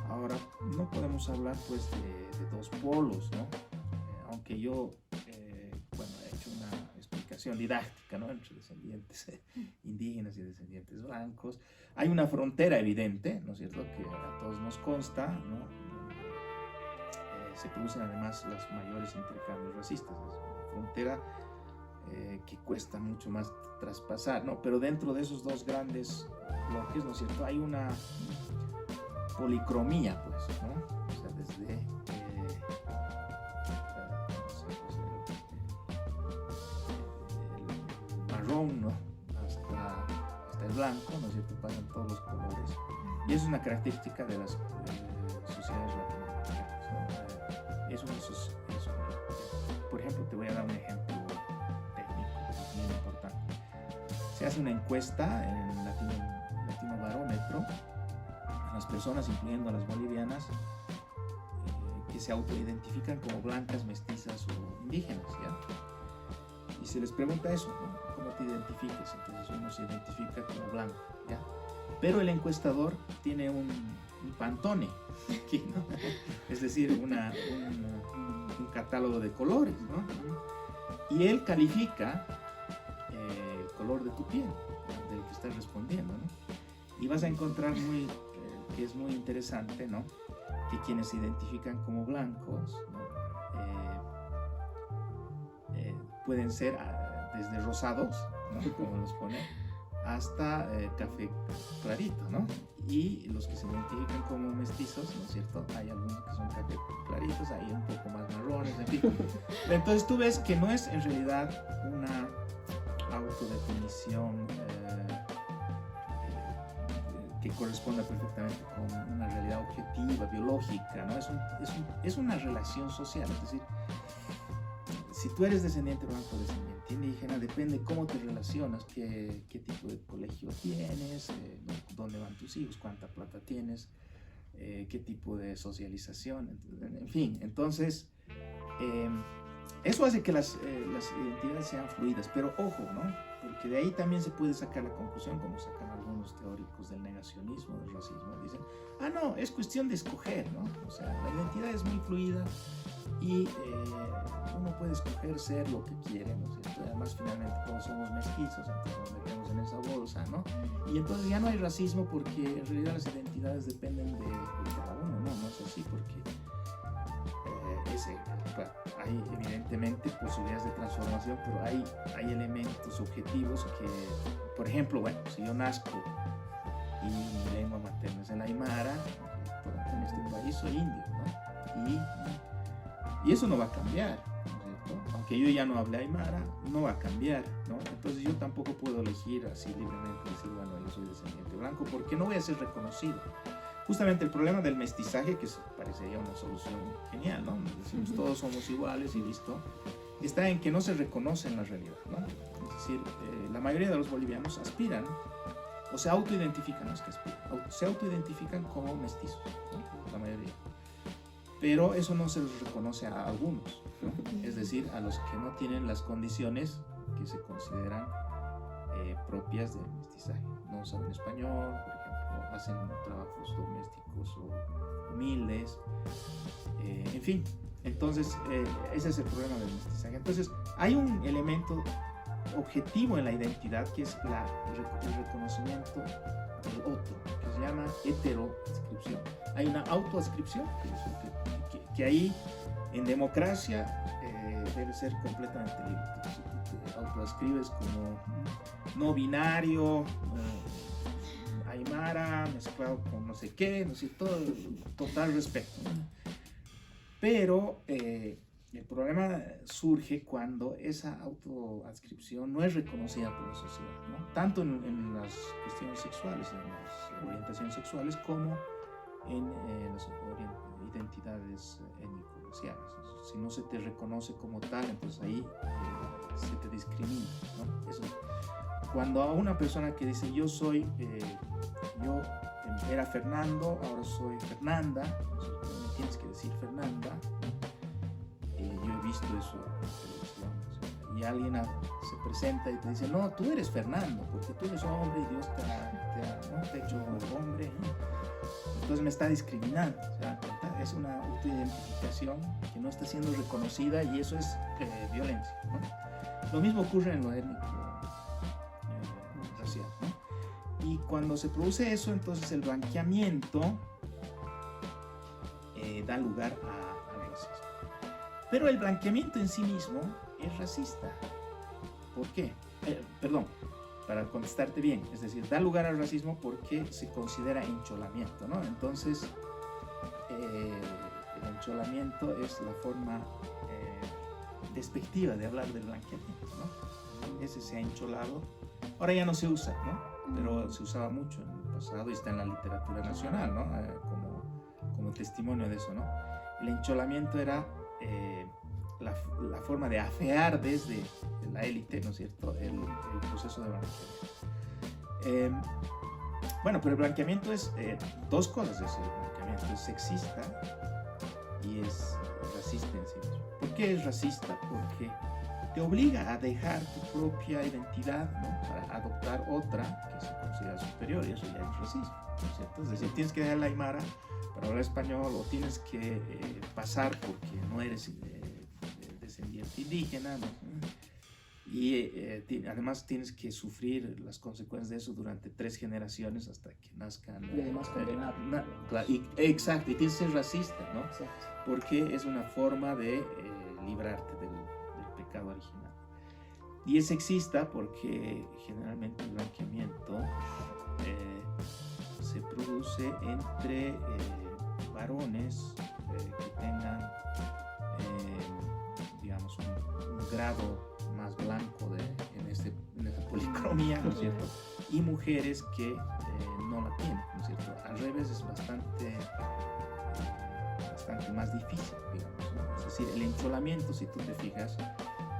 ahora no podemos hablar pues de dos polos, ¿no? Aunque yo bueno, he hecho una explicación didáctica, ¿no? Entre descendientes indígenas y descendientes blancos. Hay una frontera evidente, ¿no es cierto?, que a todos nos consta, ¿no? Se producen además los mayores intercambios racistas. Es una frontera que cuesta mucho más traspasar, ¿no? Pero dentro de esos dos grandes bloques, ¿no es cierto?, hay una policromía, pues, ¿no? O sea, desde el marrón, ¿no? hasta el blanco, ¿no es cierto?, pasan todos los colores. Y es una característica de las sociedades latinoamericanas, ¿no? Por ejemplo, te voy a dar un ejemplo técnico, muy importante. Se hace una encuesta en Latino Barómetro a las personas, incluyendo a las bolivianas, que se autoidentifican como blancas, mestizas o indígenas, ¿ya? Y se les pregunta eso, ¿no? ¿Cómo te identificas? Entonces uno se identifica como blanco, ¿ya? Pero el encuestador tiene un pantone aquí, ¿no? Es decir, un catálogo de colores, ¿no? Y él califica el color de tu piel, del que estás respondiendo, ¿no? Y vas a encontrar que es muy interesante, ¿no?, que quienes se identifican como blancos, ¿no?, pueden ser desde rosados, ¿no?, como los pone, hasta café clarito, ¿no? Y los que se identifican como mestizos, ¿no es cierto?, hay algunos que son café claritos, hay un poco más marrones, en fin. Entonces tú ves que no es en realidad una autodefinición que corresponda perfectamente con una realidad objetiva, biológica, ¿no? Es una relación social, es decir, si tú eres descendiente blanco o descendiente indígena, depende cómo te relacionas, qué tipo de colegio tienes, dónde van tus hijos, cuánta plata tienes, qué tipo de socialización, en fin. Entonces, eso hace que las identidades sean fluidas, pero ojo, ¿no? Porque de ahí también se puede sacar la conclusión, como sacan algunos teóricos del negacionismo, del racismo, dicen, no, es cuestión de escoger, ¿no? O sea, la identidad es muy fluida y uno puede escoger ser lo que quiere, ¿no es cierto? Además, finalmente todos somos mestizos, entonces nos metemos en esa bolsa, ¿no? Y entonces ya no hay racismo porque en realidad las identidades dependen de cada uno, ¿no? No es así, porque claro, hay evidentemente posibilidades de transformación, pero hay elementos objetivos que, por ejemplo, bueno, si yo nazco y mi lengua materna es el aymara, en este país soy indio, ¿no? Y eso no va a cambiar, ¿no es cierto? Aunque yo ya no hable aymara, no va a cambiar, ¿no? Entonces yo tampoco puedo elegir así libremente, decir, bueno, yo soy descendiente blanco, porque no voy a ser reconocido. Justamente el problema del mestizaje, que parecería una solución genial, ¿no? Decimos todos somos iguales y listo, está en que no se reconoce en la realidad, ¿no? Es decir, la mayoría de los bolivianos aspiran o se autoidentifican, no es que aspiran, se autoidentifican como mestizos, ¿no? La mayoría. Pero eso no se les reconoce a algunos, ¿no? Es decir, a los que no tienen las condiciones que se consideran propias del mestizaje. No saben español, por ejemplo, hacen trabajos domésticos o humildes, en fin. Entonces, ese es el problema del mestizaje. Entonces, hay un elemento objetivo en la identidad que es el reconocimiento del otro, que se llama heteroadscripción. Hay una autoadscripción, que ahí en democracia debe ser completamente libre. Si tú te autoascribes como no binario, aymara, mezclado con no sé qué, no sé, todo total respeto, ¿no? Pero el problema surge cuando esa autoadscripción no es reconocida por la sociedad, ¿no? Tanto en las cuestiones sexuales, en las orientaciones sexuales, como en las identidades étnico-raciales. Si no se te reconoce como tal, entonces ahí se te discrimina, ¿no? Eso cuando a una persona que dice yo era Fernando, ahora soy Fernanda, me tienes que decir Fernanda, yo he visto eso en televisión, y alguien se presenta y te dice, no, tú eres Fernando, porque tú eres hombre y Dios te ha hecho hombre, entonces me está discriminando. ¿Se dan cuenta? Es una autoidentificación que no está siendo reconocida y eso es violencia, ¿no? Lo mismo ocurre en lo étnico racial, ¿no? Y cuando se produce eso, entonces el blanqueamiento da lugar al racismo. Pero el blanqueamiento en sí mismo es racista. ¿Por qué? Para contestarte bien, es decir, da lugar al racismo porque se considera encholamiento, ¿no? Entonces, el encholamiento es la forma despectiva de hablar del blanqueamiento, ¿no? Ese se ha encholado. Ahora ya no se usa, ¿no? Pero se usaba mucho en el pasado y está en la literatura nacional, ¿no? Como testimonio de eso, ¿no? El encholamiento era la forma de afear desde la élite, ¿no es cierto?, el proceso de blanqueamiento. Bueno, pero el blanqueamiento es dos cosas de ese blanqueamiento: es sexista y es racista en sí mismo. ¿Por qué es racista? Porque te obliga a dejar tu propia identidad, ¿no?, para adoptar otra que se considera superior, y eso ya es racismo, ¿no es cierto? Es decir, tienes que dejar la aymara para hablar español, o tienes que pasar porque no eres descendiente indígena, ¿no? Y además tienes que sufrir las consecuencias de eso durante 3 generaciones hasta que nazcan. Y además condenar. Exacto, y tienes que ser racista, ¿no? Exacto. Porque es una forma de librarte del pecado original. Y es sexista porque generalmente el blanqueamiento se produce entre varones que tengan, digamos, un grado más blanco en esa policromía, ¿no es cierto? Y mujeres que no la tienen, ¿no es cierto? Al revés, es bastante más difícil, digamos, ¿no? Es decir, el encholamiento, si tú te fijas,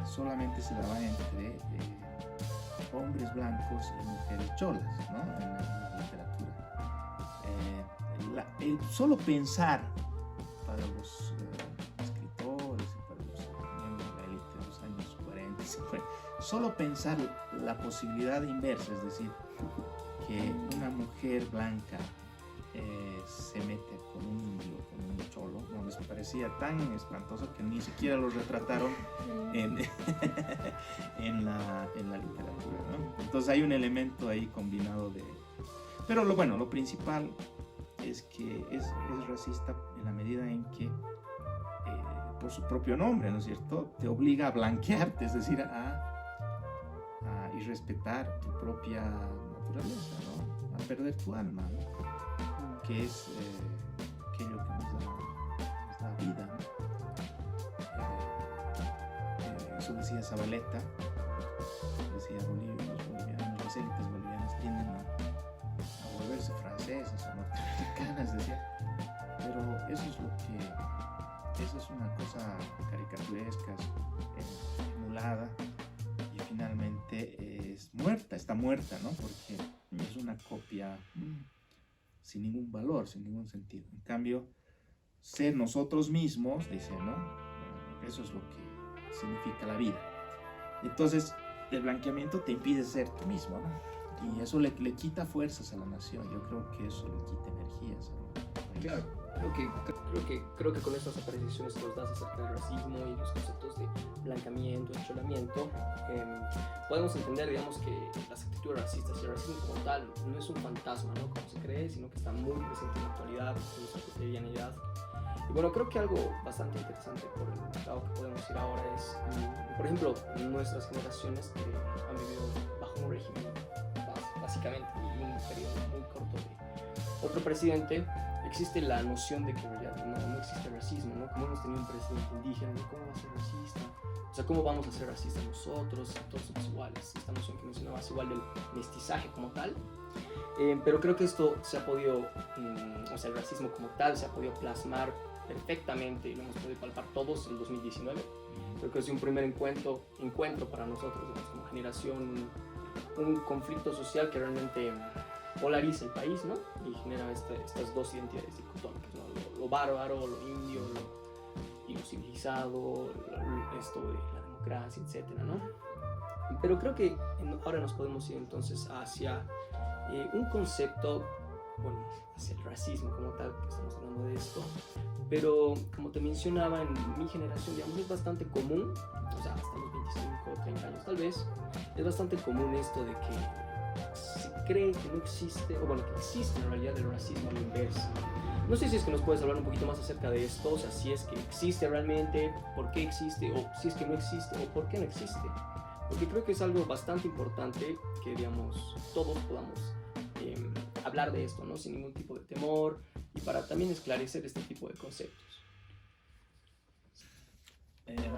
solamente se daba entre hombres blancos y mujeres cholas, ¿no? En la literatura. Solo pensar para los escritores y para los miembros de la élite de los años 40 y 50, solo pensar la posibilidad inversa, es decir, que una mujer blanca se mete con un indio, con un cholo, no les parecía tan espantoso que ni siquiera los retrataron en la literatura, ¿no? Entonces hay un elemento ahí combinado de... Pero lo principal es que es racista en la medida en que, por su propio nombre, ¿no es cierto?, te obliga a blanquearte, es decir, a irrespetar tu propia naturaleza, ¿no? A perder tu alma, ¿no?, que es aquello que nos da vida, ¿no? Eso decía Zabaleta, decía los bolivianos, las élites bolivianas tienden a volverse franceses o norteamericanas, decía, pero eso es una cosa caricaturesca, emulada, y finalmente está muerta, ¿no? Porque es una copia sin ningún valor, sin ningún sentido. En cambio, ser nosotros mismos, dice, ¿no? Eso es lo que significa la vida. Entonces, el blanqueamiento te impide ser tú mismo, ¿no? Y eso le quita fuerzas a la nación. Yo creo que eso le quita energías al país. Claro. Creo que con estas apreciaciones que nos das acerca del racismo y los conceptos de blanqueamiento, encholamiento, podemos entender, digamos, que las actitudes racistas y el racismo como tal no es un fantasma, ¿no?, como se cree, sino que está muy presente en la actualidad, en nuestra cotidianidad. Y bueno, creo que algo bastante interesante por el lado que podemos ir ahora es, por ejemplo, nuestras generaciones que han vivido bajo un régimen, básicamente, y un periodo muy corto de otro presidente. Existe la noción de que en realidad no existe racismo, ¿no? Como hemos tenido un presidente indígena, ¿no? ¿Cómo va a ser racista? O sea, ¿cómo vamos a ser racistas nosotros? Todos somos iguales. Esta noción que mencionabas igual del mestizaje como tal. Pero creo que esto se ha podido, o sea, el racismo como tal se ha podido plasmar perfectamente y lo hemos podido palpar todos en 2019. Creo que es un primer encuentro para nosotros, digamos, como generación un conflicto social que realmente polariza el país, ¿no? Y genera estas dos identidades dicotómicas, ¿no? Lo bárbaro, lo indio, y lo civilizado, esto de la democracia, etcétera, ¿no? Pero creo que ahora nos podemos ir entonces hacia un concepto, bueno, hacia el racismo como tal, que estamos hablando de esto, pero como te mencionaba, en mi generación, digamos, es bastante común, o sea, hasta los 25 o 30 años tal vez, es bastante común esto de que se cree que no existe, o bueno, que existe en realidad el racismo a la inversa. No sé si es que nos puedes hablar un poquito más acerca de esto, o sea, si es que existe realmente, por qué existe, o si es que no existe, o por qué no existe. Porque creo que es algo bastante importante que, digamos, todos podamos hablar de esto, ¿no? Sin ningún tipo de temor, y para también esclarecer este tipo de conceptos.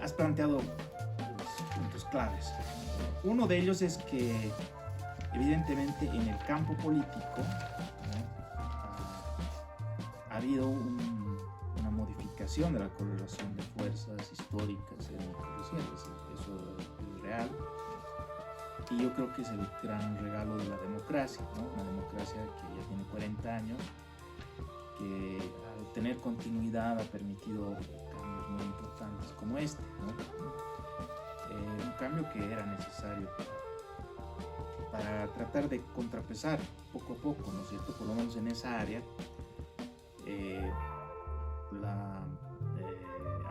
Has planteado los puntos claves. Uno de ellos es que, evidentemente, en el campo político, ¿no?, ha habido una modificación de la correlación de fuerzas históricas étnico-sociales. Eso es real. Y yo creo que es el gran regalo de la democracia, ¿no? Una democracia que ya tiene 40 años, que al tener continuidad ha permitido cambios muy importantes como este, ¿no? Un cambio que era necesario para tratar de contrapesar poco a poco, ¿no es cierto?, por lo menos en esa área, la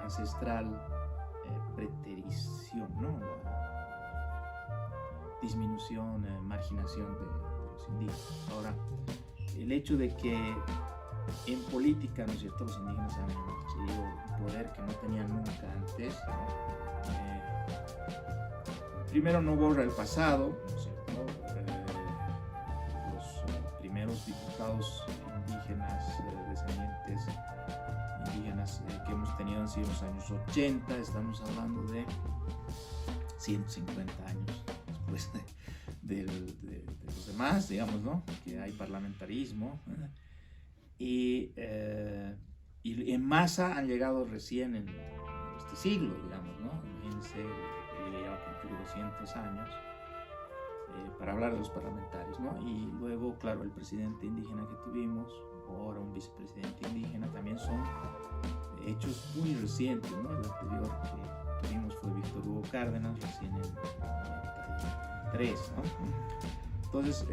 ancestral preterición, ¿no?, la disminución, marginación de los indígenas. Ahora, el hecho de que en política, ¿no es cierto?, los indígenas han adquirido un poder que no tenían nunca antes, ¿no? Primero, no borra el pasado, ¿no es cierto? Los primeros diputados indígenas, descendientes indígenas que hemos tenido han sido en los años 80, estamos hablando de 150 años después de los demás, digamos, ¿no?, que hay parlamentarismo, y en masa han llegado recién en este siglo, digamos, ¿no? Imagínense, ya va a cumplir 200 años, para hablar de los parlamentarios, ¿no? Y luego, claro, el presidente indígena que tuvimos, ahora un vicepresidente indígena, también son hechos muy recientes, ¿no? El anterior que tuvimos fue Víctor Hugo Cárdenas, recién en 93, ¿no? Entonces,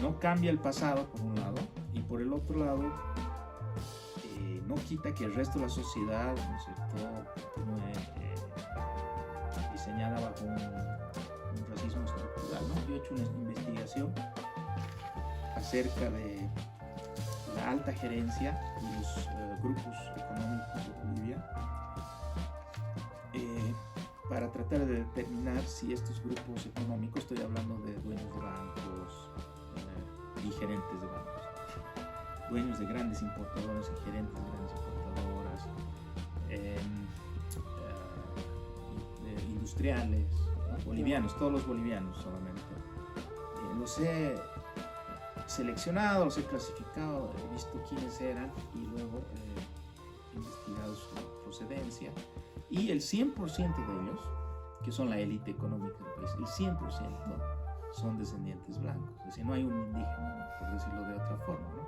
no cambia el pasado, por un lado, y por el otro lado, no quita que el resto de la sociedad, ¿no es cierto?, continúe diseñada bajo un racismo estructural, ¿no? Yo he hecho una investigación acerca de la alta gerencia y los grupos económicos de Bolivia, para tratar de determinar si estos grupos económicos, estoy hablando de dueños de bancos y gerentes de bancos, dueños de grandes importadoras y gerentes de grandes importadoras, industriales, ¿no?, bolivianos, todos los bolivianos solamente. Los he seleccionado, los he clasificado, he visto quiénes eran y luego he investigado su procedencia. Y el 100% de ellos, que son la élite económica del país, el 100%, ¿no?, son descendientes blancos. Es decir, no hay un indígena, por decirlo de otra forma, ¿no?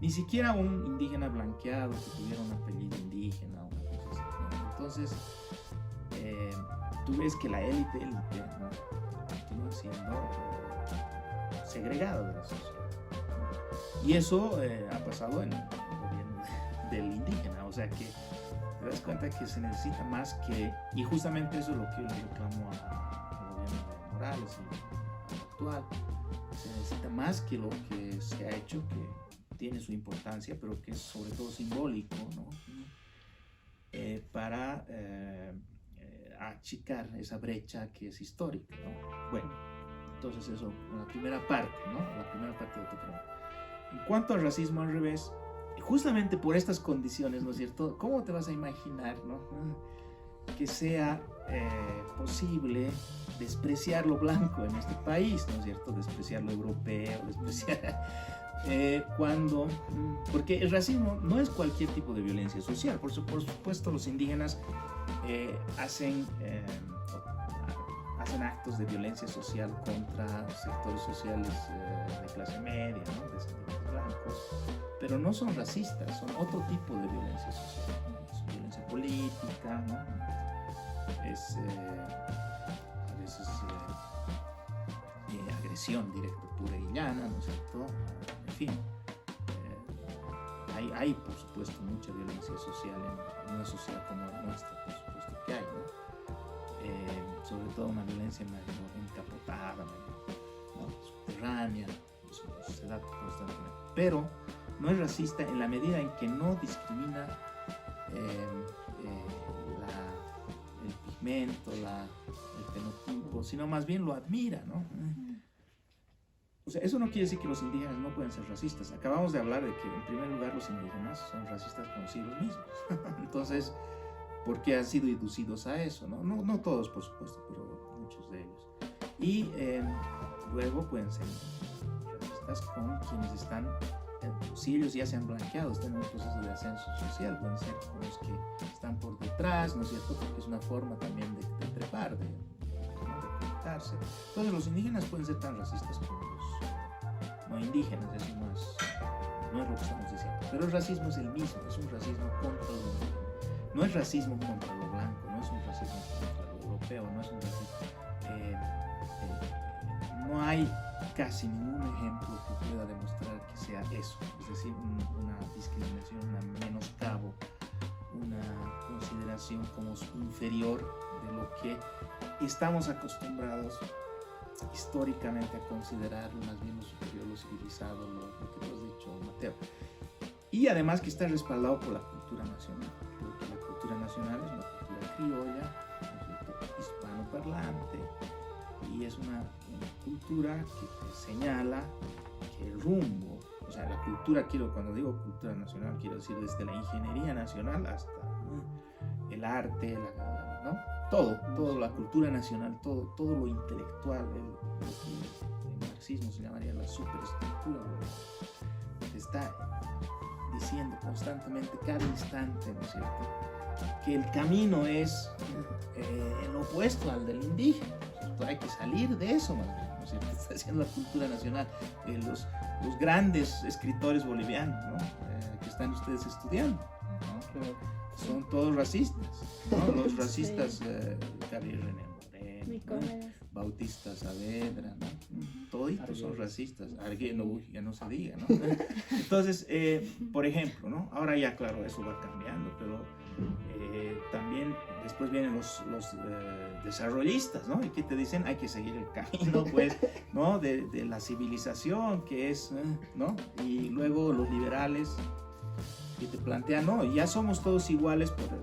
Ni siquiera un indígena blanqueado que tuviera un apellido indígena o una cosa así, ¿no? Entonces, tú ves que la élite, ¿no?, continúa siendo segregada de la sociedad, ¿no? Y eso ha pasado en el gobierno del indígena, o sea que te das cuenta que se necesita más que, y justamente eso es lo que yo le reclamo al gobierno de Morales y al actual, se necesita más que lo que se ha hecho, que tiene su importancia, pero que es sobre todo simbólico, ¿no?, para achicar esa brecha que es histórica, ¿no? Bueno, entonces eso, la primera parte, ¿no?, la primera parte de tu pregunta. En cuanto al racismo al revés, justamente por estas condiciones, ¿no es cierto?, ¿cómo te vas a imaginar, ¿no?, que sea posible despreciar lo blanco en este país, ¿no es cierto?, despreciar lo europeo, despreciar porque el racismo no es cualquier tipo de violencia social. Por supuesto, los indígenas hacen actos de violencia social contra sectores sociales de clase media, ¿no? Descendientes blancos, pero no son racistas, son otro tipo de violencia social, ¿no? Es violencia política, ¿no? Es a veces agresión directa, pura y llana, ¿no es cierto? En fin, hay por supuesto mucha violencia social en una sociedad como la nuestra, por supuesto que hay, ¿no? Sobre todo una violencia medio encapotada, ¿no? Subterránea, se da constantemente. Pero no es racista en la medida en que no discrimina el pigmento, el fenotipo, sino más bien lo admira, ¿no? O sea, eso no quiere decir que los indígenas no pueden ser racistas. Acabamos de hablar de que, en primer lugar, los indígenas son racistas consigo mismos. Entonces, ¿por qué han sido inducidos a eso? No todos, por supuesto, pero muchos de ellos. Y luego pueden ser racistas con quienes están, si ellos ya se han blanqueado, están en un proceso de ascenso social, pueden ser con los que están por detrás, ¿no es cierto? Porque es una forma también de trepar, de conectarse. Entonces, los indígenas pueden ser tan racistas como los no indígenas, eso no es lo que estamos diciendo. Pero el racismo es el mismo, es un racismo contra lo indígena. No es racismo contra lo blanco, no es un racismo contra lo europeo, no es un racismo. No hay casi ningún ejemplo que pueda demostrar que sea eso, es decir, una discriminación, un menoscabo, una consideración como inferior de lo que estamos acostumbrados históricamente a considerar más bien lo superior, lo civilizado, lo que tú has dicho, Mateo. Y además que está respaldado por la cultura nacional, porque la cultura nacional es una cultura criolla, hispanoparlante, y es una cultura que te señala que el rumbo, o sea, la cultura, cuando digo cultura nacional, quiero decir desde la ingeniería nacional hasta el arte, ¿no? Todo, la cultura nacional, todo lo intelectual, lo que en marxismo se llamaría la superestructura, está diciendo constantemente, cada instante, ¿no es cierto?, que el camino es el opuesto al del indígena, ¿no es cierto? Hay que salir de eso más bien, ¿no es cierto? Está haciendo la cultura nacional, los grandes escritores bolivianos, ¿no? Que están ustedes estudiando, ¿no? Son todos racistas, ¿no? Los racistas, Gabriel René Moreno, Bautista Saavedra, ¿no? Toditos son racistas, Arguello ya no se diga, ¿no? Entonces, por ejemplo, ¿no? Ahora ya, claro, eso va cambiando, pero también después vienen los desarrollistas, ¿no? Y que te dicen, hay que seguir el camino, pues, ¿no? De la civilización, que es, ¿no? Y luego los liberales, que te plantean, no, ya somos todos iguales porque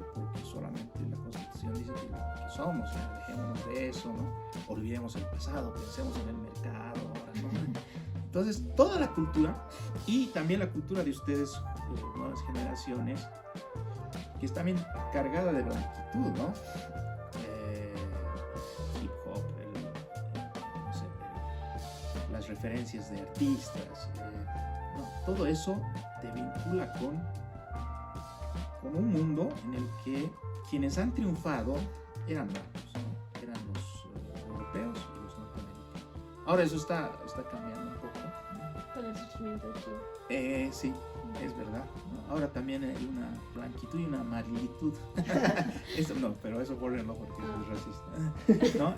solamente la Constitución dice que somos, ya dejémonos de eso, ¿no? Olvidemos el pasado, pensemos en el mercado ahora, ¿no? Entonces, toda la cultura y también la cultura de ustedes, nuevas generaciones, que está bien cargada de blanquitud, ¿no? Hip hop, no sé, las referencias de artistas, no, todo eso te vincula con un mundo en el que quienes han triunfado eran blancos, ¿no? Eran los europeos y los norteamericanos. Ahora eso está cambiando un poco, ¿no? Con el surgimiento de Chile. Sí, es verdad, ¿no? Ahora también hay una blanquitud y una amarilitud. Eso no, pero eso bórrenlo porque es racista, ¿no?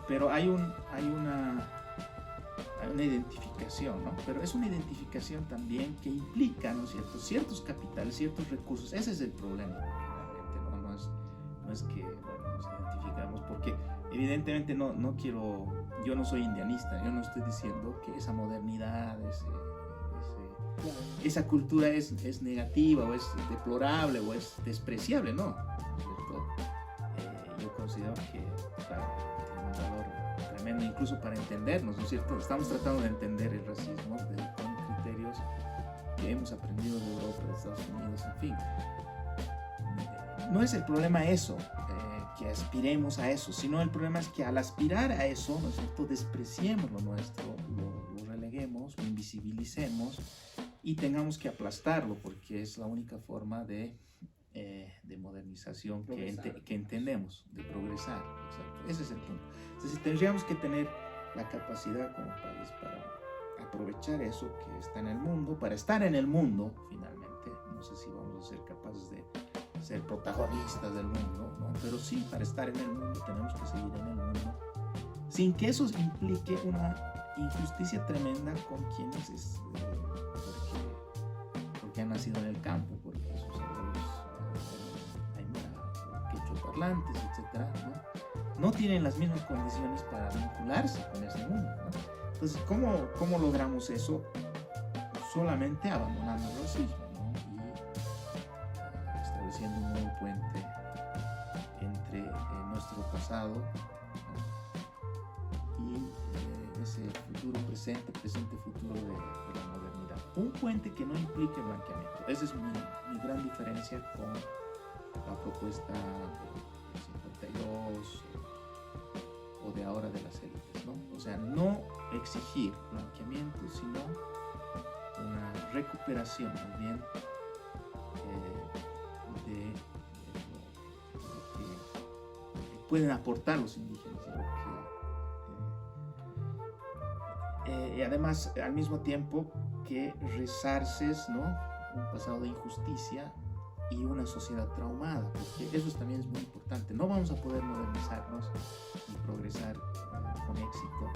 Pero hay una identificación, ¿no? Pero es una identificación también que implica, ¿no es cierto?, ciertos capitales, ciertos recursos. Ese es el problema, realmente, ¿no? No es que, bueno, nos identificamos, porque evidentemente yo no soy indianista, yo no estoy diciendo que esa modernidad, esa cultura es negativa o es deplorable o es despreciable, no, ¿cierto? Yo considero que, claro, tiene un valor tremendo, incluso para entendernos, ¿no es cierto? Estamos tratando de entender el racismo con criterios que hemos aprendido de Europa, de Estados Unidos, en fin. No es el problema eso, que aspiremos a eso, sino el problema es que al aspirar a eso, ¿no es cierto?, despreciemos lo nuestro, lo releguemos, lo invisibilicemos y tengamos que aplastarlo, porque es la única forma de de modernización Progresar. que entendemos, de progresar. Exacto. Ese es el punto. Entonces tendríamos que tener la capacidad como país para aprovechar eso que está en el mundo, para estar en el mundo finalmente. No sé si vamos a ser capaces de ser protagonistas del mundo, ¿no? Pero sí, para estar en el mundo tenemos que seguir en el mundo, sin que eso implique una injusticia tremenda con quienes porque han nacido en el campo, porque sus abuelos quechua-parlantes, etcétera, ¿no? No tienen las mismas condiciones para vincularse con ese mundo, ¿no? Entonces, ¿cómo logramos eso? Solamente abandonando el racismo, ¿no? Y estableciendo un nuevo puente entre nuestro pasado, ¿no? Y ese futuro presente futuro de la modernidad. Un puente que no implique blanqueamiento. Esa es mi gran diferencia con la propuesta del 52 o de ahora de las élites, ¿no? O sea, no exigir blanqueamiento, sino una recuperación, más bien, de lo que pueden aportar los indígenas. Y además, al mismo tiempo, que resarces, ¿no? Un pasado de injusticia y una sociedad traumada, porque eso también es muy importante. No vamos a poder modernizarnos y progresar con éxito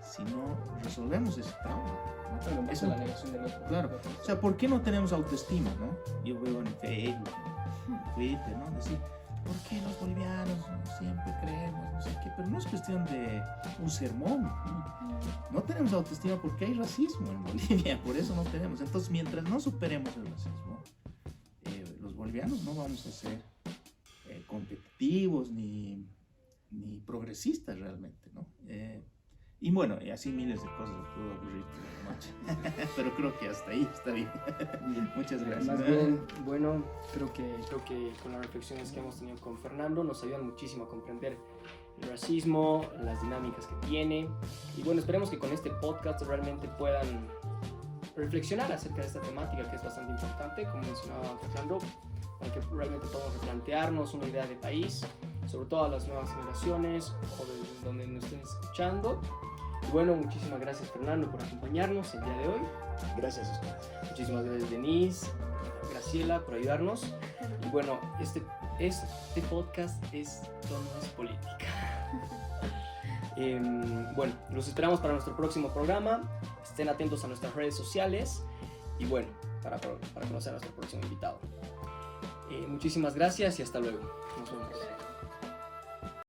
si no resolvemos ese trauma, ¿no? Claro, Eso, la negación de nuestro claro. O sea, ¿por qué no tenemos autoestima, no? Yo veo en Facebook, en Twitter, ¿no? Decir, ¿por qué los bolivianos siempre creemos, no sé qué? Pero no es cuestión de un sermón, ¿no? No tenemos autoestima porque hay racismo en Bolivia, por eso no tenemos. Entonces, mientras no superemos el racismo, los bolivianos no vamos a ser competitivos ni progresistas realmente, ¿no? Y bueno, y así miles de cosas os puedo aburrir toda la noche. Pero creo que hasta ahí está bien. Muchas gracias. Más bien, bueno, creo que con las reflexiones que hemos tenido con Fernando nos ayudan muchísimo a comprender el racismo, las dinámicas que tiene. Y bueno, esperemos que con este podcast realmente puedan reflexionar acerca de esta temática que es bastante importante, como mencionaba Fernando, para que realmente podamos replantearnos una idea de país, sobre todo a las nuevas generaciones o de donde nos estén escuchando. Y bueno, muchísimas gracias Fernando por acompañarnos el día de hoy. Gracias a ustedes. Muchísimas gracias Denise, Graciela por ayudarnos. Y bueno, este podcast no es política. Bueno, los esperamos para nuestro próximo programa. Estén atentos a nuestras redes sociales y bueno, para conocer a nuestro próximo invitado. Muchísimas gracias y hasta luego. Nos vemos.